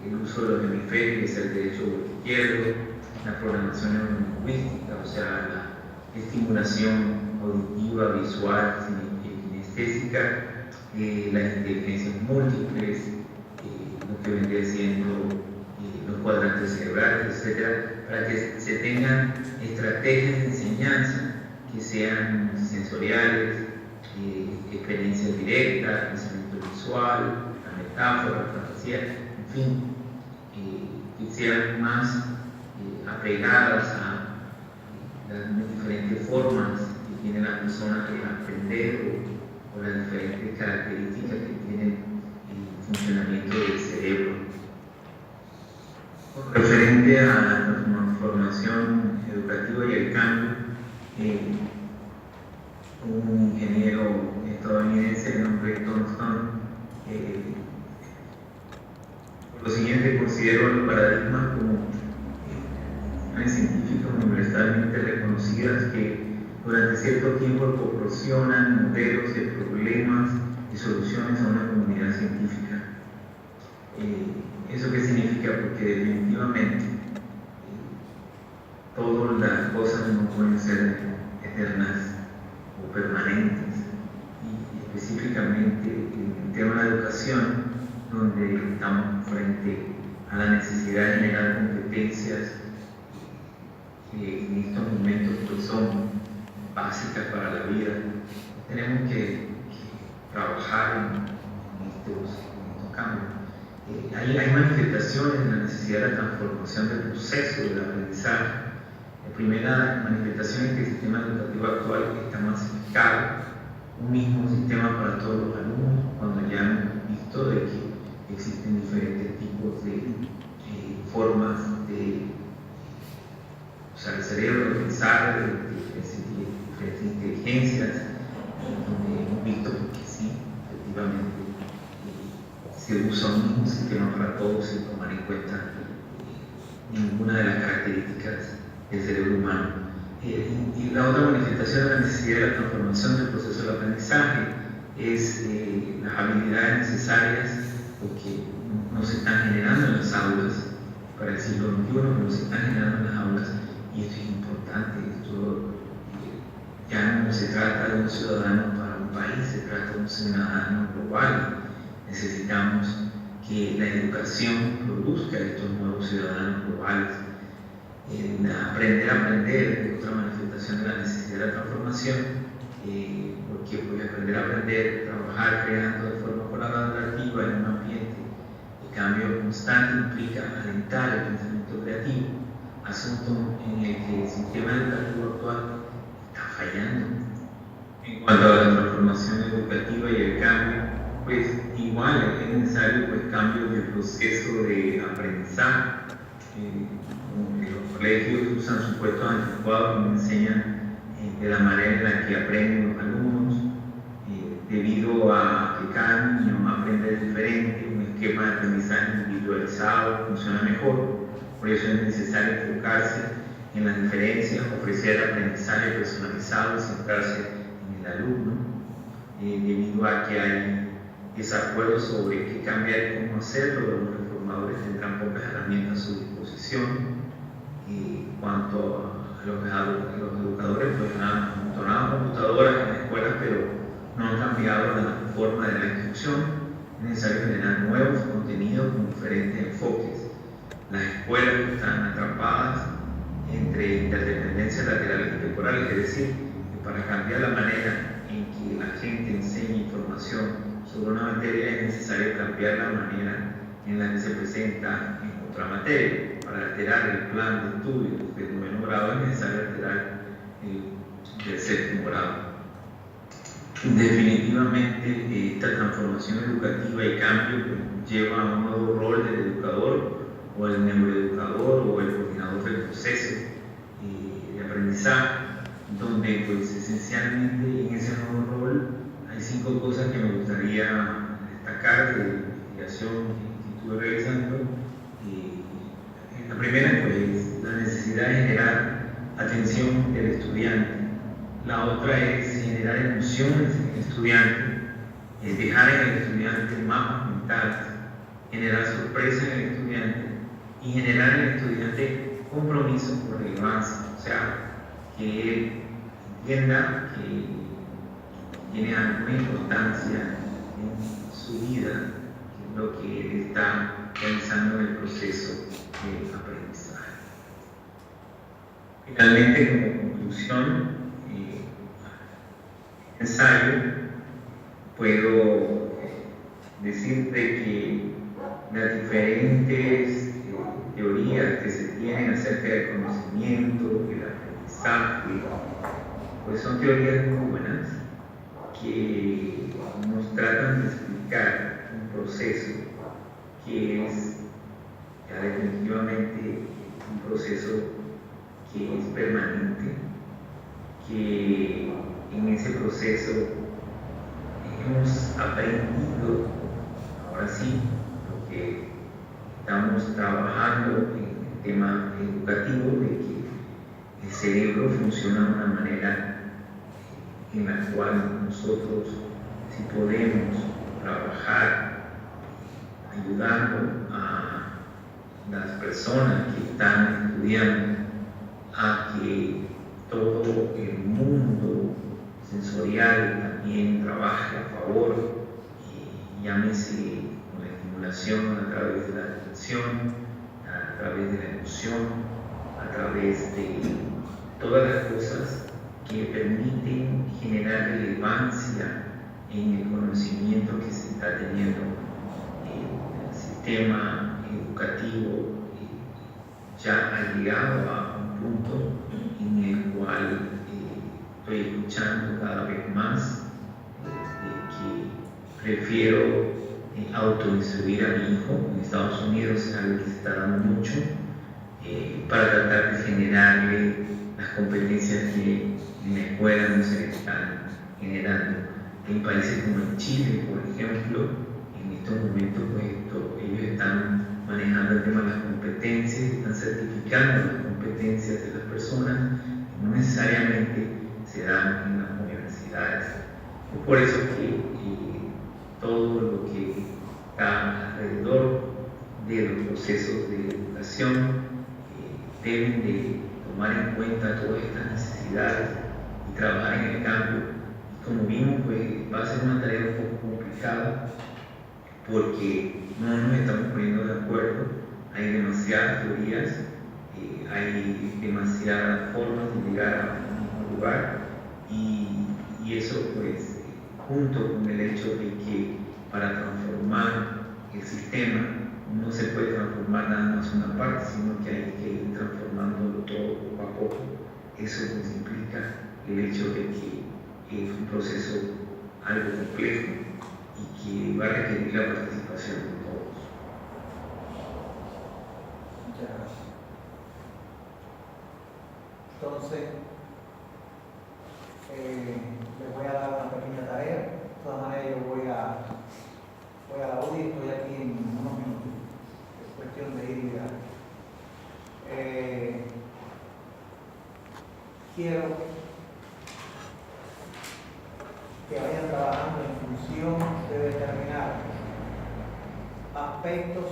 el uso de los hemisferios, que es el derecho o el izquierdo, la programación neurolingüística, o sea, la estimulación auditiva, visual, kinestésica, las inteligencias múltiples, lo que vendría siendo los cuadrantes cerebrales, etcétera, para que se tengan estrategias de enseñanza que sean sensoriales, experiencias directas, pensamiento visual, la metáfora, la fantasía, en fin, que sean más apegadas a las diferentes formas que tiene la persona de aprender o las diferentes características que tiene el funcionamiento del cerebro. Referente a la transformación educativa y el cambio, un ingeniero estadounidense de nombre Thornton, por lo siguiente, considero los paradigmas como científicas universalmente reconocidas que durante cierto tiempo proporcionan modelos de problemas y soluciones a una comunidad científica. ¿Eso qué significa? Porque definitivamente todas las cosas no pueden ser eternas o permanentes, y específicamente en el tema de la educación, donde estamos frente a la necesidad de generar competencias que en estos momentos pues son básicas para la vida. Tenemos que trabajar en estos cambios. Hay manifestaciones de la necesidad de la transformación del proceso del aprendizaje. La primera manifestación es que el sistema educativo actual está masificado, un mismo sistema para todos los alumnos, cuando ya hemos visto de que existen diferentes tipos de formas de usar el cerebro, de pensar, de diferentes inteligencias, donde hemos visto que sí, efectivamente, se usa un mismo sistema para todos sin tomar en cuenta ninguna de las características del cerebro humano. Y la otra manifestación de la necesidad de la transformación del proceso del aprendizaje es las habilidades necesarias que no se están generando en las aulas para el siglo XXI, pero no se están generando en las aulas, y esto es importante. Esto ya no se trata de un ciudadano para un país, se trata de un ciudadano global. Necesitamos que la educación produzca estos nuevos ciudadanos globales. Aprender a aprender es otra manifestación de la necesidad de la transformación, porque aprender a aprender, trabajar creando de forma colaborativa en un ambiente de cambio constante implica alentar el pensamiento creativo, asunto en el que el sistema educativo actual está fallando. En cuanto a la transformación educativa y el cambio, pues igual es necesario pues cambios del proceso de aprendizaje. Los colegios usan supuestos anticuados que nos enseñan de la manera en la que aprenden los alumnos, debido a que cada niño aprende diferente, un esquema de aprendizaje individualizado funciona mejor. Por eso es necesario enfocarse en las diferencias, ofrecer aprendizaje personalizado y centrarse en el alumno, debido a que hay desacuerdos sobre qué cambiar y cómo hacerlo. Los reformadores tendrán pocas herramientas a su disposición. Y cuanto a los educadores, pues han montado computadoras en las escuelas, pero no han cambiado la forma de la instrucción. Es necesario generar nuevos contenidos con diferentes enfoques. Las escuelas están atrapadas entre interdependencias laterales y temporales, es decir, que para cambiar la manera en que la gente enseña información sobre una materia es necesario cambiar la manera en la que se presenta en otra materia. Para alterar el plan de estudios del noveno grado es necesario alterar el del séptimo grado. Definitivamente esta transformación educativa y cambio lleva a un nuevo rol del educador o el neuroeducador o el coordinador del proceso de aprendizaje. donde pues esencialmente en ese nuevo rol hay 5 cosas que me gustaría destacar de la investigación que estuve realizando. La primera pues la necesidad de generar atención del estudiante. La otra es generar emociones en el estudiante, dejar en el estudiante mapas mentales, generar sorpresa en el estudiante y generar en el estudiante compromiso por relevancia, o sea, que él entienda que tiene alguna importancia en su vida, que es lo que él está realizando en el proceso de aprendizaje. Finalmente, como conclusión, ensayo, puedo decirte que las diferentes teorías que se tienen acerca del conocimiento, del aprendizaje, pues son teorías muy buenas que nos tratan de explicar un proceso que es ya definitivamente un proceso que es permanente, que en ese proceso hemos aprendido, ahora sí, lo que estamos trabajando en el tema educativo, de que el cerebro funciona de una manera en la cual nosotros, si podemos trabajar ayudando a las personas que están estudiando a que todo el mundo sensorial también trabaje a favor, llámese con la estimulación a través de la atención, a través de la emoción, a través de todas las cosas que permiten generar relevancia en el conocimiento que se está teniendo en el sistema educativo. Ya ha llegado a un punto en el cual estoy escuchando cada vez más que prefiero autoinstruir a mi hijo. En Estados Unidos es algo que se está dando mucho para tratar de generarle las competencias que en la escuela no se le están generando. En países como en Chile, por ejemplo, en estos momentos pues, ellos están manejando el tema de las competencias, están certificando las competencias de las personas, no necesariamente se dan en las universidades. Es por eso que todo lo que está alrededor de los procesos de educación deben de tomar en cuenta todas estas necesidades y trabajar en el cambio. Y como vimos, pues va a ser una tarea un poco complicada porque no nos estamos poniendo de acuerdo, hay demasiadas teorías, hay demasiadas formas de llegar a un mismo lugar y eso pues junto con el hecho de que para transformar el sistema no se puede transformar nada más una parte, sino que hay que ir transformándolo todo poco a poco. Eso pues implica el hecho de que es un proceso algo complejo y que va a requerir la participación de todos. Muchas gracias. Entonces, les voy a dar una pequeña tarea. De todas maneras, yo voy a la UDI, estoy aquí en unos minutos. Es cuestión de ir y llegar. Quiero que vayan trabajando en función de determinar aspectos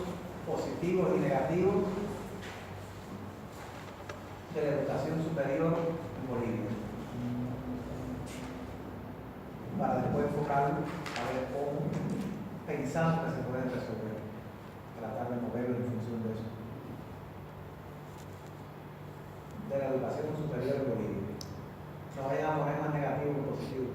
positivos y negativos de la educación superior en Bolivia, para después enfocarlo a ver cómo pensamos que se pueden resolver, tratar de moverlo en función de eso, de la educación superior en Bolivia. No vayan a poner más negativo que positivo.